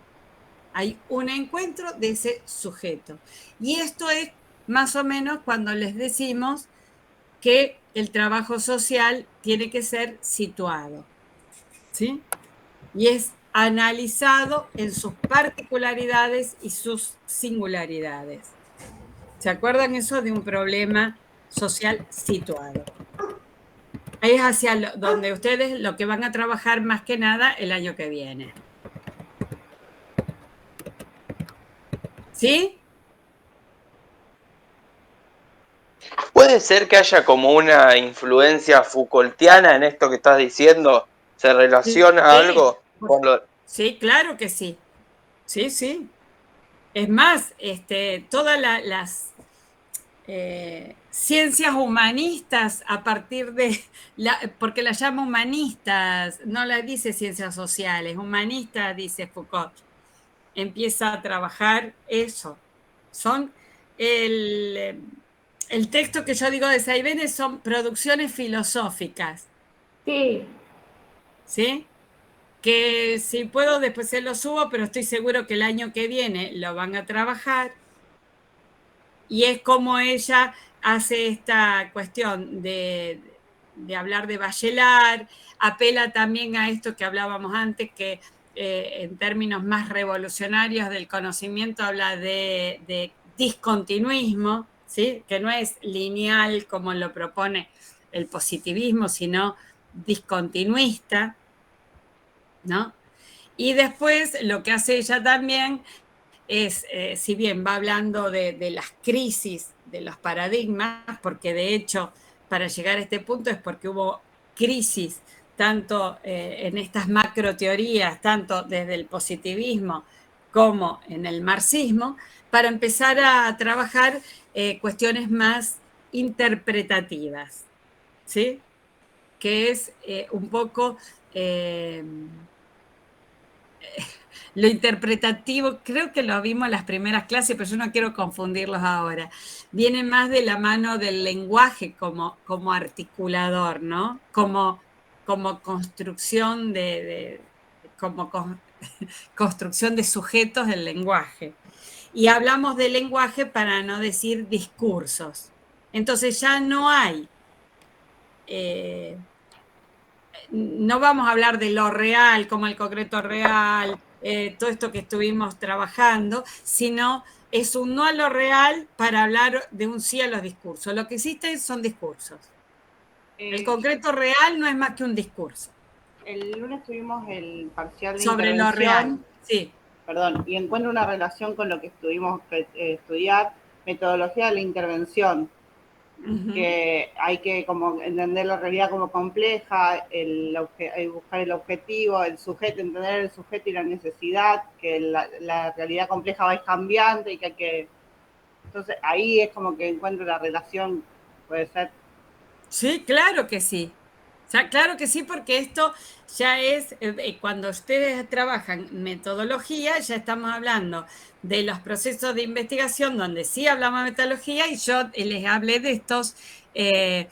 Hay un encuentro de ese sujeto. Y esto es más o menos cuando les decimos que el trabajo social tiene que ser situado, ¿sí? Y es analizado en sus particularidades y sus singularidades. ¿Se acuerdan eso de un problema social situado? Ahí es hacia donde ustedes lo que van a trabajar más que nada el año que viene. ¿Sí? ¿Puede ser que haya como una influencia Foucaultiana en esto que estás diciendo? ¿Se relaciona Sí, algo con lo...? Sí, claro que sí. Sí, sí. Es más, todas las ciencias humanistas, a partir de, porque las llama humanistas, no las dice ciencias sociales, humanistas, dice Foucault, empieza a trabajar eso. Son el texto que yo digo de Saibene son producciones filosóficas. Sí. ¿Sí? Que si puedo después se lo subo, pero estoy seguro que el año que viene lo van a trabajar. Y es como ella hace esta cuestión de hablar de Bachelard, apela también a esto que hablábamos antes, que en términos más revolucionarios del conocimiento habla de discontinuismo, ¿sí? Que no es lineal como lo propone el positivismo, sino discontinuista, ¿no? Y después lo que hace ella también es, si bien va hablando de las crisis, de los paradigmas, porque de hecho para llegar a este punto es porque hubo crisis tanto en estas macro teorías, tanto desde el positivismo como en el marxismo, para empezar a trabajar cuestiones más interpretativas, ¿sí? Que es un poco... lo interpretativo, creo que lo vimos en las primeras clases, pero yo no quiero confundirlos ahora. Viene más de la mano del lenguaje como articulador, ¿no? Como construcción construcción de sujetos del lenguaje. Y hablamos de lenguaje para no decir discursos. Entonces ya no hay... no vamos a hablar de lo real, como el concreto real, todo esto que estuvimos trabajando, sino es un no a lo real para hablar de un sí a los discursos. Lo que existen son discursos. El concreto real no es más que un discurso. El lunes tuvimos el parcial de sobre lo real, sí. Perdón, y encuentro una relación con lo que tuvimos que estudiar, metodología de la intervención. Que hay que como entender la realidad como compleja, buscar el objetivo, el sujeto, entender el sujeto y la necesidad, que la realidad compleja va cambiante y que hay que... Entonces ahí es como que encuentro la relación, puede ser. Sí, claro que sí. sea, claro que sí, porque esto ya es, cuando ustedes trabajan metodología, ya estamos hablando de los procesos de investigación donde sí hablamos de metodología y yo les hablé de estos, que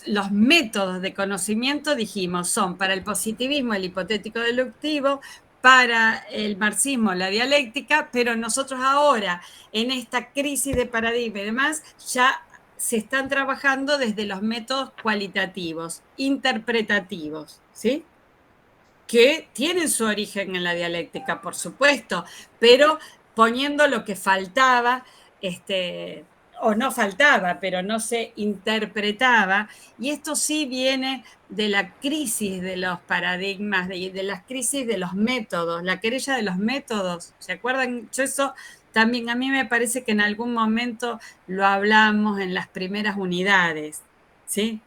los métodos de conocimiento, dijimos, son para el positivismo el hipotético deductivo, para el marxismo la dialéctica, pero nosotros ahora, en esta crisis de paradigma y demás, ya se están trabajando desde los métodos cualitativos, interpretativos, ¿sí? Que tienen su origen en la dialéctica, por supuesto, pero poniendo lo que faltaba, o no faltaba, pero no se interpretaba, y esto sí viene de la crisis de los paradigmas, de las crisis de los métodos, la querella de los métodos, ¿se acuerdan? Yo eso también a mí me parece que en algún momento lo hablamos en las primeras unidades, ¿sí?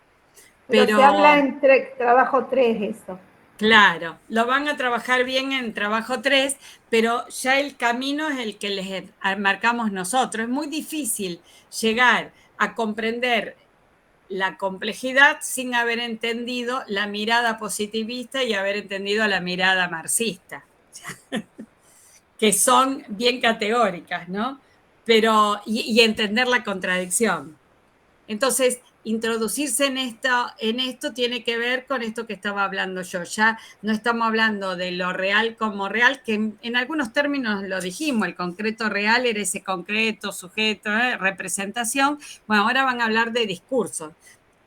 Pero se habla en trabajo 3 eso. Claro, lo van a trabajar bien en trabajo 3, pero ya el camino es el que les marcamos nosotros. Es muy difícil llegar a comprender la complejidad sin haber entendido la mirada positivista y haber entendido la mirada marxista, que son bien categóricas, ¿no? Pero, y entender la contradicción. Entonces, introducirse en esto tiene que ver con esto que estaba hablando yo. Ya no estamos hablando de lo real como real, que en algunos términos lo dijimos, el concreto real era ese concreto, sujeto, representación. Bueno, ahora van a hablar de discursos.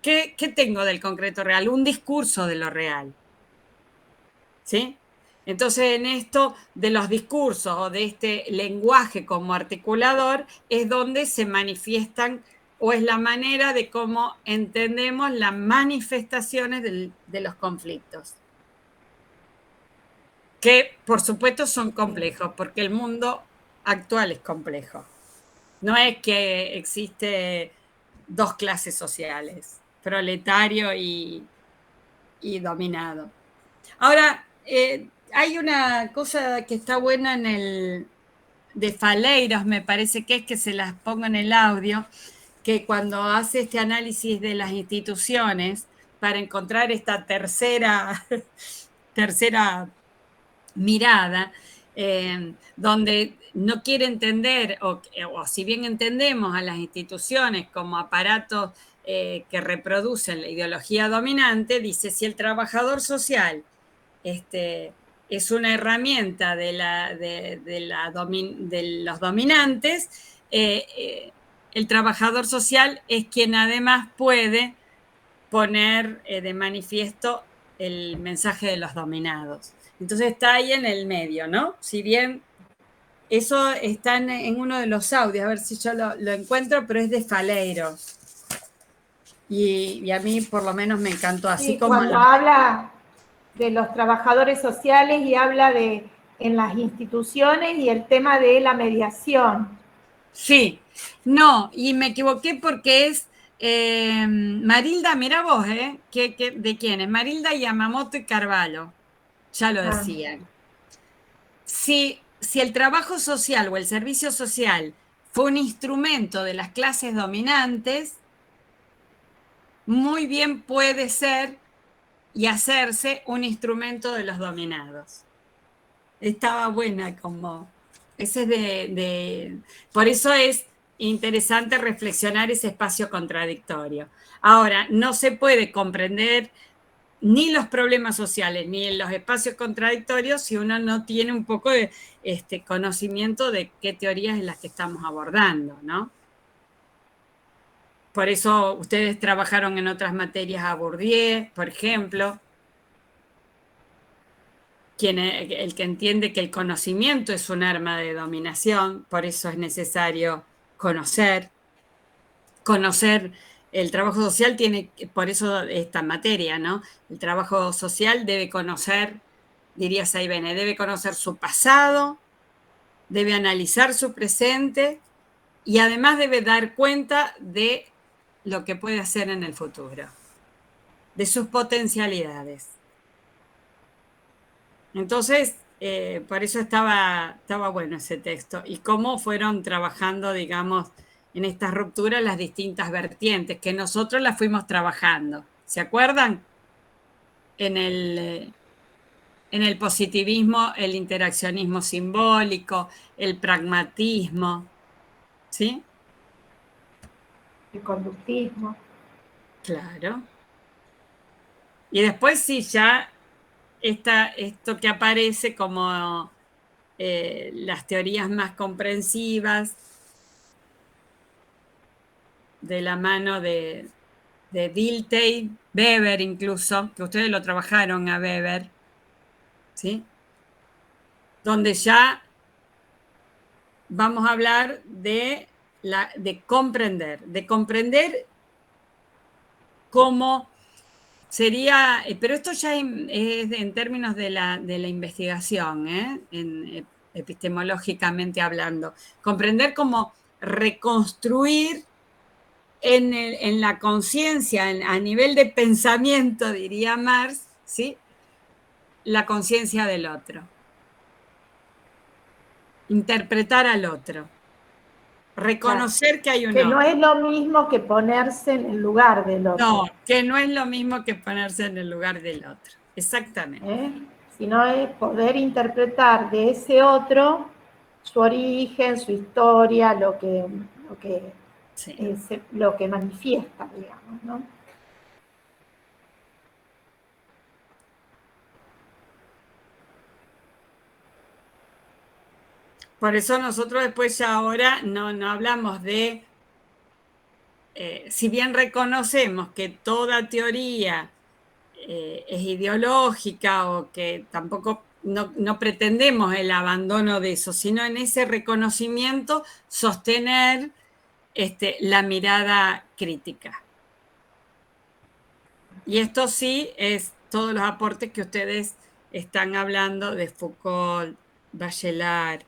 ¿Qué tengo del concreto real? Un discurso de lo real. ¿Sí? Entonces, en esto de los discursos o de este lenguaje como articulador es donde se manifiestan o es la manera de cómo entendemos las manifestaciones de los conflictos. Que, por supuesto, son complejos, porque el mundo actual es complejo. No es que existe dos clases sociales, proletario y dominado. Ahora, hay una cosa que está buena en el de Faleiros, me parece que se las pongo en el audio, que cuando hace este análisis de las instituciones para encontrar esta tercera mirada, donde no quiere entender, o si bien entendemos a las instituciones como aparatos que reproducen la ideología dominante, dice, si el trabajador social es una herramienta de los dominantes, el trabajador social es quien además puede poner de manifiesto el mensaje de los dominados. Entonces está ahí en el medio, ¿no? Si bien eso está en uno de los audios, a ver si yo lo encuentro, pero es de Faleiros. Y a mí por lo menos me encantó. Así sí, como cuando habla de los trabajadores sociales y habla de en las instituciones y el tema de la mediación. Sí, no, y me equivoqué porque es Marilda, mira vos, ¿de quién es? Marilda Yamamoto y Carvalho, ya lo decían. Si el trabajo social o el servicio social fue un instrumento de las clases dominantes, muy bien puede ser y hacerse un instrumento de los dominados. Estaba buena como... Ese es por eso es interesante reflexionar ese espacio contradictorio. Ahora, no se puede comprender ni los problemas sociales ni los espacios contradictorios si uno no tiene un poco de conocimiento de qué teorías es las que estamos abordando, ¿no? Por eso ustedes trabajaron en otras materias a Bourdieu, por ejemplo, el que entiende que el conocimiento es un arma de dominación, por eso es necesario conocer el trabajo social tiene, por eso esta materia, ¿no? El trabajo social debe conocer, diría Saibene, debe conocer su pasado, debe analizar su presente y además debe dar cuenta de lo que puede hacer en el futuro, de sus potencialidades. Entonces, por eso estaba bueno ese texto. Y cómo fueron trabajando, digamos, en estas rupturas las distintas vertientes, que nosotros las fuimos trabajando. ¿Se acuerdan? en el positivismo, el interaccionismo simbólico, el pragmatismo, ¿sí? El conductismo. Claro. Y después sí, ya esto que aparece como las teorías más comprensivas, de la mano de Dilthey, Weber incluso, que ustedes lo trabajaron a Weber, ¿sí? Donde ya vamos a hablar de comprender cómo sería, pero esto ya es en términos de la investigación, epistemológicamente hablando, comprender cómo reconstruir en la conciencia, a nivel de pensamiento, diría Marx, ¿sí? La conciencia del otro. Interpretar al otro. Reconocer que hay un otro. Que no otro. es lo mismo que ponerse en el lugar del otro. No, que no es lo mismo que ponerse en el lugar del otro. Exactamente. Sino es poder interpretar de ese otro su origen, su historia, lo que manifiesta, digamos, ¿no? Por eso nosotros después ya ahora no hablamos de, si bien reconocemos que toda teoría es ideológica o que tampoco no pretendemos el abandono de eso, sino en ese reconocimiento sostener la mirada crítica. Y esto sí es todos los aportes que ustedes están hablando de Foucault, Bachelard.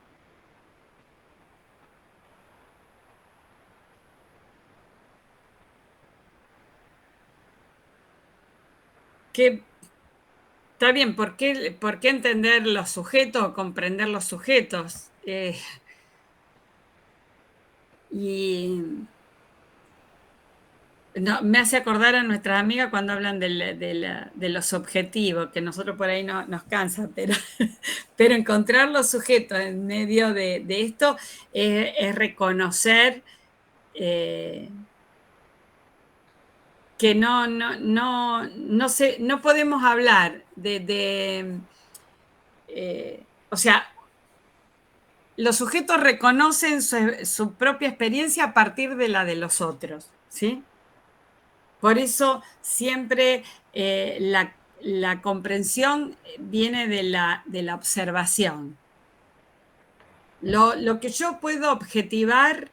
Que está bien, ¿por qué entender los sujetos o comprender los sujetos? Y me hace acordar a nuestras amigas cuando hablan de los objetivos, que nosotros por ahí nos cansa, pero encontrar los sujetos en medio de esto es reconocer que no podemos hablar o sea, los sujetos reconocen su propia experiencia a partir de la de los otros, ¿sí? Por eso siempre la comprensión viene de la observación. Lo que yo puedo objetivar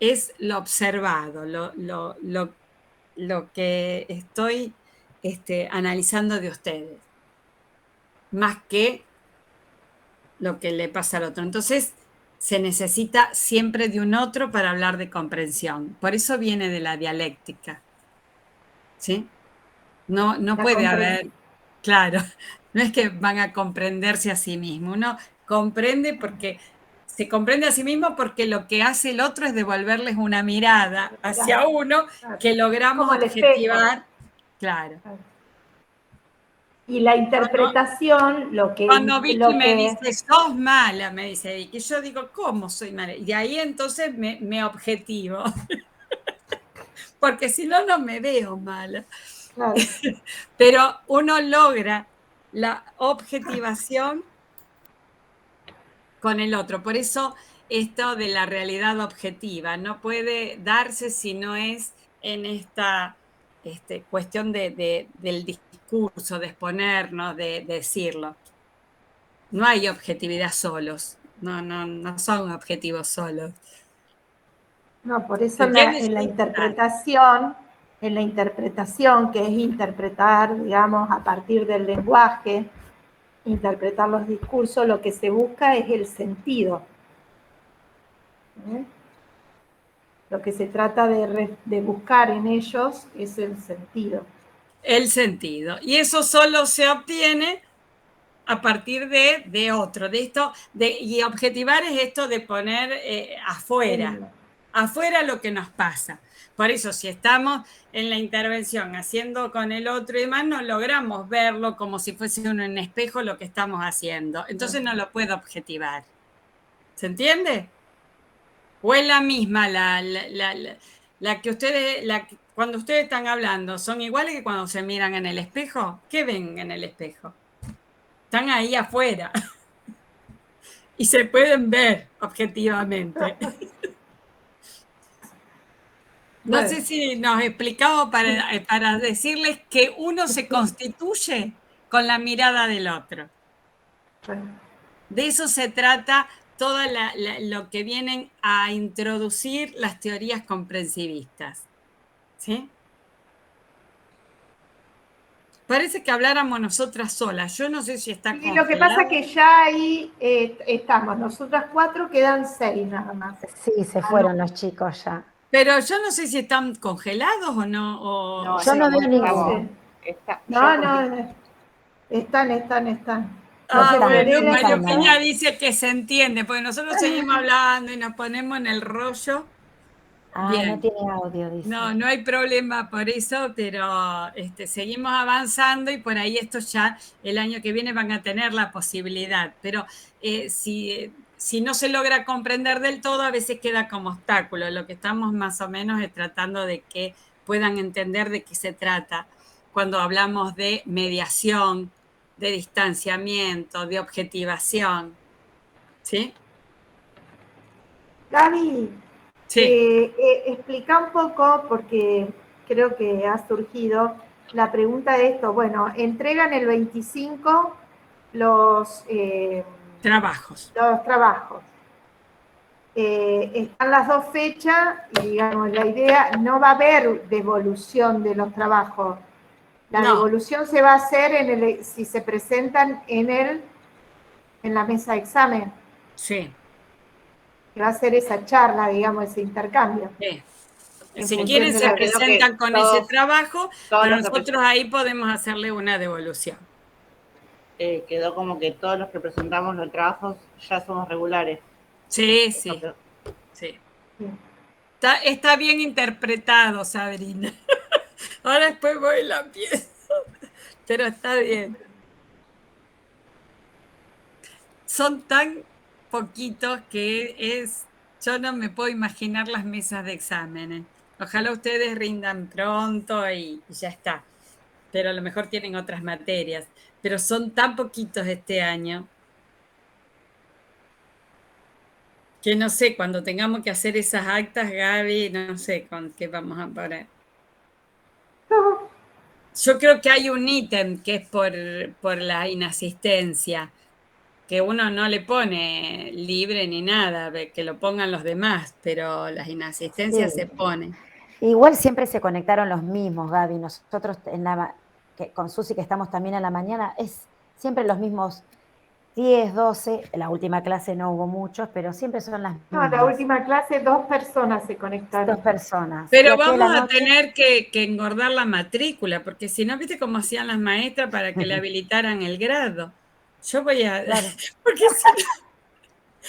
es lo observado, lo que estoy analizando de ustedes, más que lo que le pasa al otro. Entonces, se necesita siempre de un otro para hablar de comprensión. Por eso viene de la dialéctica. ¿Sí? No puede haber, claro, no es que van a comprenderse a sí mismos. Uno comprende porque se comprende a sí mismo porque lo que hace el otro es devolverles una mirada hacia uno que logramos objetivar. Claro. Y la interpretación, Cuando Vicky me dice, sos mala, me dice Vicky, yo digo, ¿cómo soy mala? Y de ahí entonces me objetivo. Porque si no, no me veo mala. Claro. Pero uno logra la objetivación con el otro. Por eso esto de la realidad objetiva no puede darse si no es en esta cuestión del discurso, de exponernos, de decirlo. No hay objetividad solos, no son objetivos solos. No, por eso en la interpretación, que es interpretar, digamos, a partir del lenguaje, interpretar los discursos, lo que se busca es el sentido. Lo que se trata de buscar en ellos es el sentido. El sentido. Y eso solo se obtiene a partir de otro, de esto, y objetivar es esto de poner afuera. afuera lo que nos pasa. Por eso, si estamos en la intervención haciendo con el otro y demás, no logramos verlo como si fuese un espejo lo que estamos haciendo. Entonces no lo puedo objetivar. ¿Se entiende? ¿O es la misma la que ustedes, cuando ustedes están hablando, son iguales que cuando se miran en el espejo? ¿Qué ven en el espejo? Están ahí afuera y se pueden ver objetivamente. No sé si nos explicamos para decirles que uno se constituye con la mirada del otro. De eso se trata todo lo que vienen a introducir las teorías comprensivistas. ¿Sí? Parece que habláramos nosotras solas. Yo no sé si está congelado. Lo que pasa es que ya ahí estamos. Nosotras 4, quedan 6 nada más. Sí, se fueron los chicos ya. Pero yo no sé si están congelados o no. No, yo no veo ninguno. No, están. Bueno, Mario Piña dice que se entiende, porque nosotros seguimos hablando y nos ponemos en el rollo. Bien. No tiene audio, dice. No hay problema por eso, pero seguimos avanzando y por ahí estos ya el año que viene van a tener la posibilidad. Pero si no se logra comprender del todo, a veces queda como obstáculo. Lo que estamos más o menos es tratando de que puedan entender de qué se trata cuando hablamos de mediación, de distanciamiento, de objetivación. ¿Sí? Gaby, sí. Explica un poco, porque creo que ha surgido la pregunta de esto. Bueno, entregan el 25 los trabajos. Están las 2 fechas y, digamos, la idea, no va a haber devolución de los trabajos. La devolución se va a hacer si se presentan en la mesa de examen. Sí. Que va a ser esa charla, digamos, ese intercambio. Sí. Si quieren se presentan con ese trabajo, pero nosotros ahí podemos hacerle una devolución. Quedó como que todos los que presentamos los trabajos ya somos regulares. Sí. Está bien interpretado, Sabrina. Ahora después voy y la pienso, pero está bien. Son tan poquitos que yo no me puedo imaginar las mesas de exámenes. Ojalá ustedes rindan pronto y ya está. Pero a lo mejor tienen otras materias. Pero son tan poquitos este año que no sé, cuando tengamos que hacer esas actas, Gaby, no sé con qué vamos a poner. Yo creo que hay un ítem que es por la inasistencia, que uno no le pone libre ni nada, que lo pongan los demás, pero las inasistencias se ponen. Igual siempre se conectaron los mismos, Gaby. Nosotros con Susi, que estamos también en la mañana, es siempre los mismos 10, 12. En la última clase no hubo muchos, pero siempre son las mismas. No, la última clase 2 personas se conectaron. 2 personas. Pero vamos a tener que engordar la matrícula, porque si no, ¿viste cómo hacían las maestras para que le habilitaran el grado? Yo voy a... Claro. Porque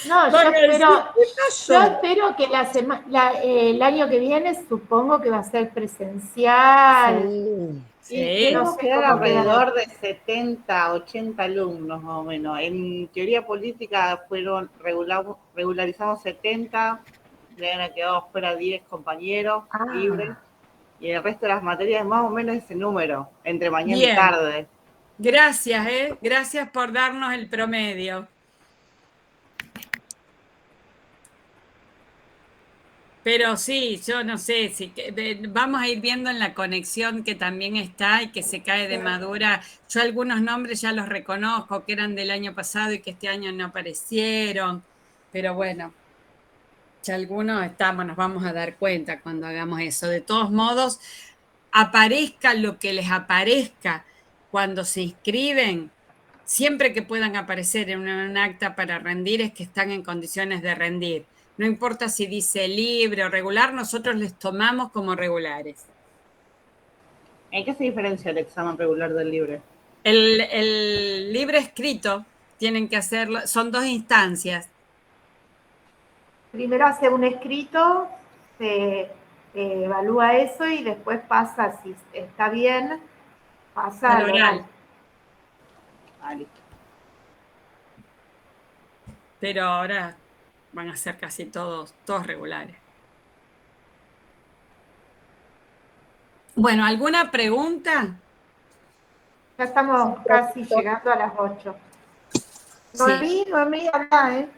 no, yo espero que el año que viene supongo que va a ser presencial. Sí, nos quedan alrededor de 70, 80 alumnos más o menos. En teoría política regularizamos 70, le han quedado fuera 10 compañeros libres, y el resto de las materias más o menos ese número, entre mañana y tarde. Gracias, gracias por darnos el promedio. Pero sí, yo no sé, vamos a ir viendo en la conexión que también está y que se cae de madura. Yo algunos nombres ya los reconozco, que eran del año pasado y que este año no aparecieron, pero bueno, ya algunos nos vamos a dar cuenta cuando hagamos eso. De todos modos, aparezca lo que les aparezca cuando se inscriben, siempre que puedan aparecer en un acta para rendir es que están en condiciones de rendir. No importa si dice libre o regular, nosotros les tomamos como regulares. ¿En qué se diferencia el examen regular del libre? El libre escrito tienen que hacerlo, son 2 instancias. Primero hace un escrito se evalúa eso y después pasa, si está bien, pasa al oral. Pero ahora van a ser casi todos regulares. Bueno, ¿alguna pregunta? Ya estamos casi llegando a las 8. Noemí, habla, ¿eh?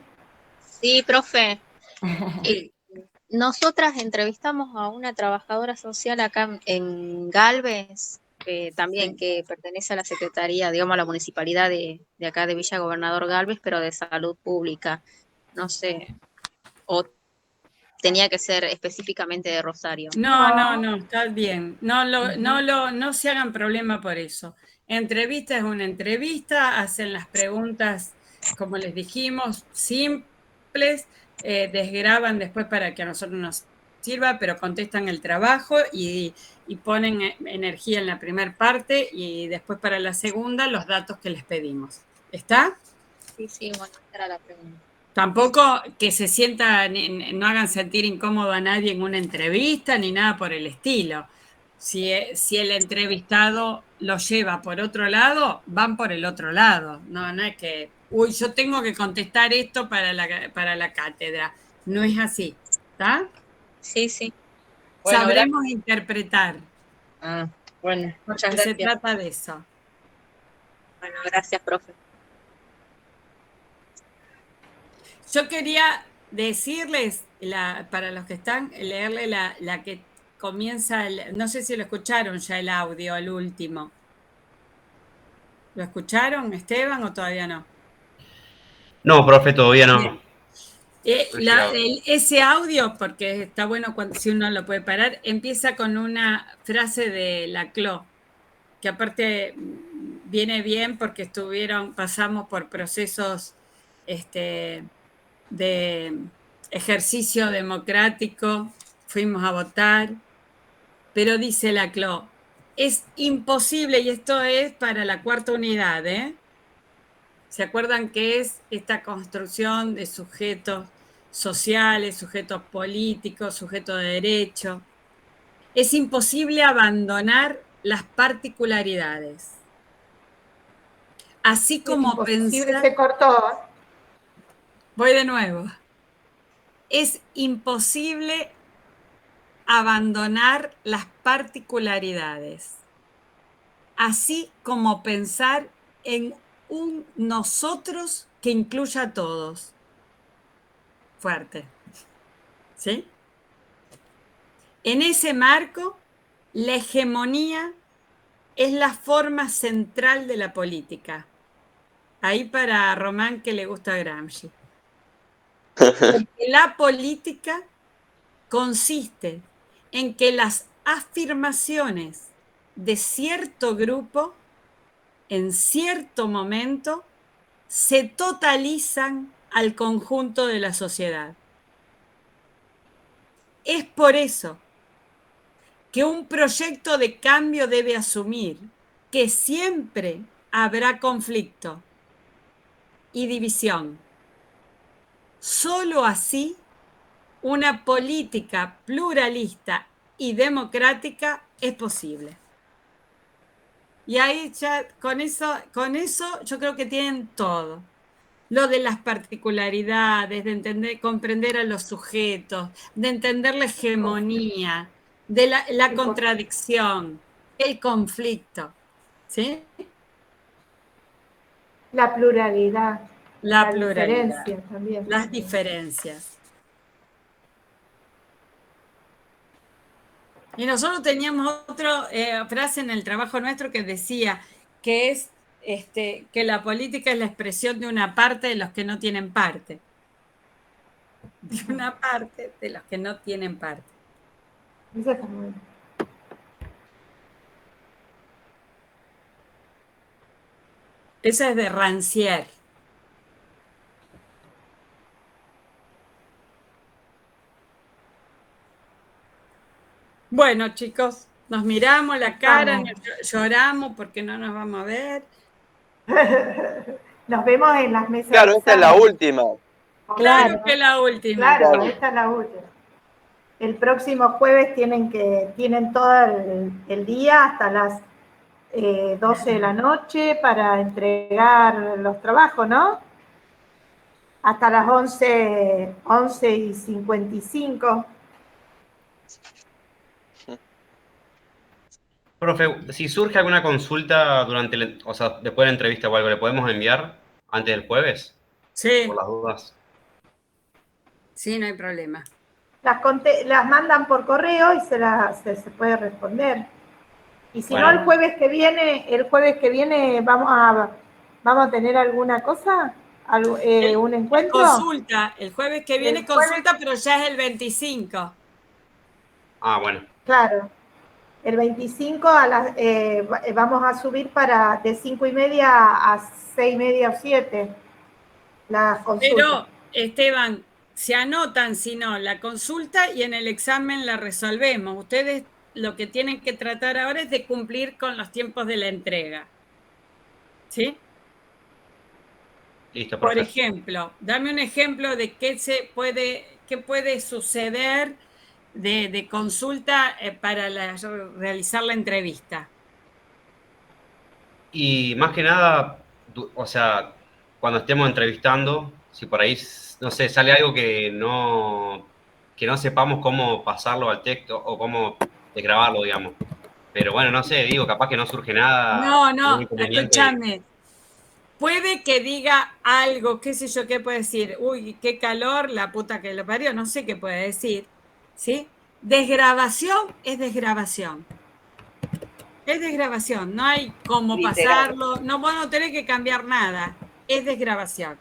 Sí, profe. Nosotras entrevistamos a una trabajadora social acá en Galvez, también que pertenece a la Secretaría, digamos, a la municipalidad de acá de Villa Gobernador Galvez, pero de salud pública. No sé, o tenía que ser específicamente de Rosario. No, está bien. No se hagan problema por eso. Entrevista es una entrevista, hacen las preguntas, como les dijimos, simples, desgraban después para que a nosotros nos sirva, pero contestan el trabajo y ponen energía en la primera parte y después para la segunda los datos que les pedimos. ¿Está? Sí, bueno, esta era la pregunta. Tampoco que se sientan, no hagan sentir incómodo a nadie en una entrevista ni nada por el estilo. Si el entrevistado lo lleva por otro lado, van por el otro lado. No es que, yo tengo que contestar esto para la cátedra. No es así, ¿está? Sí. Bueno, sabremos interpretar. Bueno, muchas gracias. Se trata de eso. Bueno, gracias, profe. Yo quería decirles, para los que están, leerle la que comienza, no sé si lo escucharon ya el audio, el último. ¿Lo escucharon, Esteban, o todavía no? No, profe, todavía no. Ese audio, porque está bueno si uno lo puede parar, empieza con una frase de Laclau, que aparte viene bien porque pasamos por procesos de ejercicio democrático, fuimos a votar, pero dice Laclau, es imposible, y esto es para la cuarta unidad, ¿se acuerdan qué es esta construcción de sujetos sociales, sujetos políticos, sujetos de derecho? Es imposible abandonar las particularidades. Así como pensar... Se cortó. Voy de nuevo. Es imposible abandonar las particularidades, así como pensar en un nosotros que incluya a todos. Fuerte. ¿Sí? En ese marco, la hegemonía es la forma central de la política. Ahí para Román, que le gusta a Gramsci. Porque la política consiste en que las afirmaciones de cierto grupo en cierto momento se totalizan al conjunto de la sociedad. Es por eso que un proyecto de cambio debe asumir que siempre habrá conflicto y división. Solo así una política pluralista y democrática es posible. Y ahí ya con eso yo creo que tienen todo. Lo de las particularidades, de comprender a los sujetos, de entender la hegemonía, de la contradicción, el conflicto. ¿Sí? La pluralidad. La pluralidad. Diferencia también. Las diferencias. Y nosotros teníamos otra frase en el trabajo nuestro que decía que es que la política es la expresión de una parte de los que no tienen parte. De una parte de los que no tienen parte. Eso está muy bien. Esa es de Rancière. Bueno, chicos, nos miramos la cara, lloramos porque no nos vamos a ver. Nos vemos en las mesas. Claro, esta es la última. Claro que es la última. Claro, esta es la última. el próximo jueves tienen todo el día hasta las 12 de la noche para entregar los trabajos, ¿no? Hasta las 11:55. Profe, si surge alguna consulta durante, o sea, después de la entrevista o algo, ¿le podemos enviar antes del jueves? Sí. Por las dudas. Sí, no hay problema. Las mandan por correo y se puede responder. Y si Bueno. no, el jueves que viene vamos a tener alguna cosa, un encuentro. Consulta, el jueves que viene consulta, pero ya es el 25. Ah, bueno. Claro. El 25 vamos a subir de 5:30 a 6:30 o 7 las consultas. Pero, Esteban, se anotan, si no, la consulta y en el examen la resolvemos. Ustedes lo que tienen que tratar ahora es de cumplir con los tiempos de la entrega. ¿Sí? Listo, Por perfecto. ejemplo, dame un ejemplo de qué puede suceder de consulta para realizar la entrevista. Y más que nada, o sea, cuando estemos entrevistando, si por ahí, no sé, sale algo que no sepamos cómo pasarlo al texto o cómo desgrabarlo, digamos. Pero bueno, no sé, digo, capaz que no surge nada. No, escúchame. Puede que diga algo, qué sé yo, qué puede decir. Uy, qué calor, la puta que lo parió, no sé qué puede decir. ¿Sí? Desgrabación es desgrabación. Es desgrabación, no hay cómo pasarlo, no van a tener que cambiar nada, es desgrabación.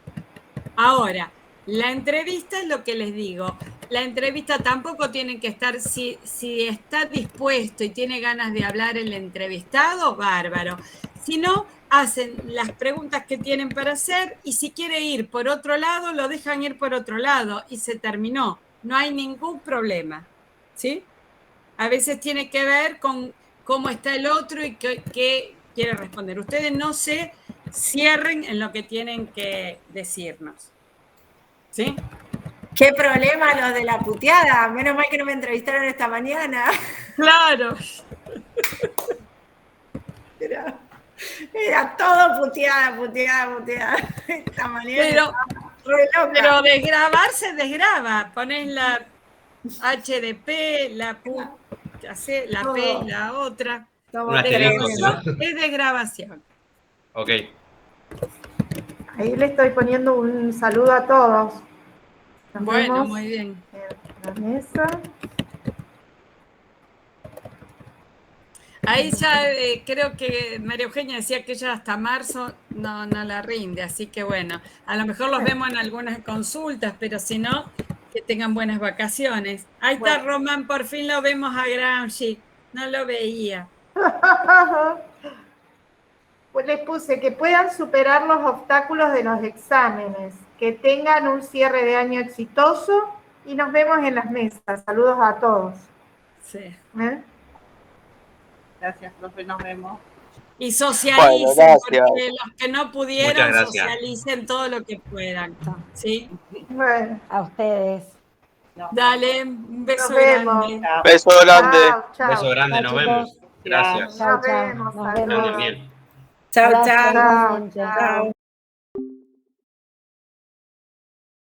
Ahora, la entrevista es lo que les digo, la entrevista tampoco tiene que estar, si está dispuesto y tiene ganas de hablar el entrevistado, bárbaro. Si no, hacen las preguntas que tienen para hacer y si quiere ir por otro lado, lo dejan ir por otro lado y se terminó. No hay ningún problema, ¿sí? A veces tiene que ver con cómo está el otro y qué quiere responder. Ustedes no se cierren en lo que tienen que decirnos. ¿Sí? Qué problema los de la puteada. Menos mal que no me entrevistaron esta mañana. Claro. Era todo puteada. Esta mañana. Pero desgrabar se desgraba. Ponés la HDP, la P y la otra. Es desgrabación. Ok. Ahí le estoy poniendo un saludo a todos. Bueno, muy bien. La mesa. Ahí ya creo que María Eugenia decía que ella hasta marzo no la rinde, así que bueno, a lo mejor los vemos en algunas consultas, pero si no, que tengan buenas vacaciones. Ahí está Román, por fin lo vemos a Gramsci, no lo veía. Pues les puse que puedan superar los obstáculos de los exámenes, que tengan un cierre de año exitoso y nos vemos en las mesas. Saludos a todos. Sí. Gracias, profe, nos vemos. Y socialicen, porque los que no Muchas pudieron, gracias. socialicen todo lo que puedan. ¿Sí? Bueno. A ustedes. Dale, un beso Nos vemos. grande. Beso grande. Chao. Beso grande, nos vemos. Gracias. Nos vemos. Nos Que anden vemos. bien. Chao. Chao.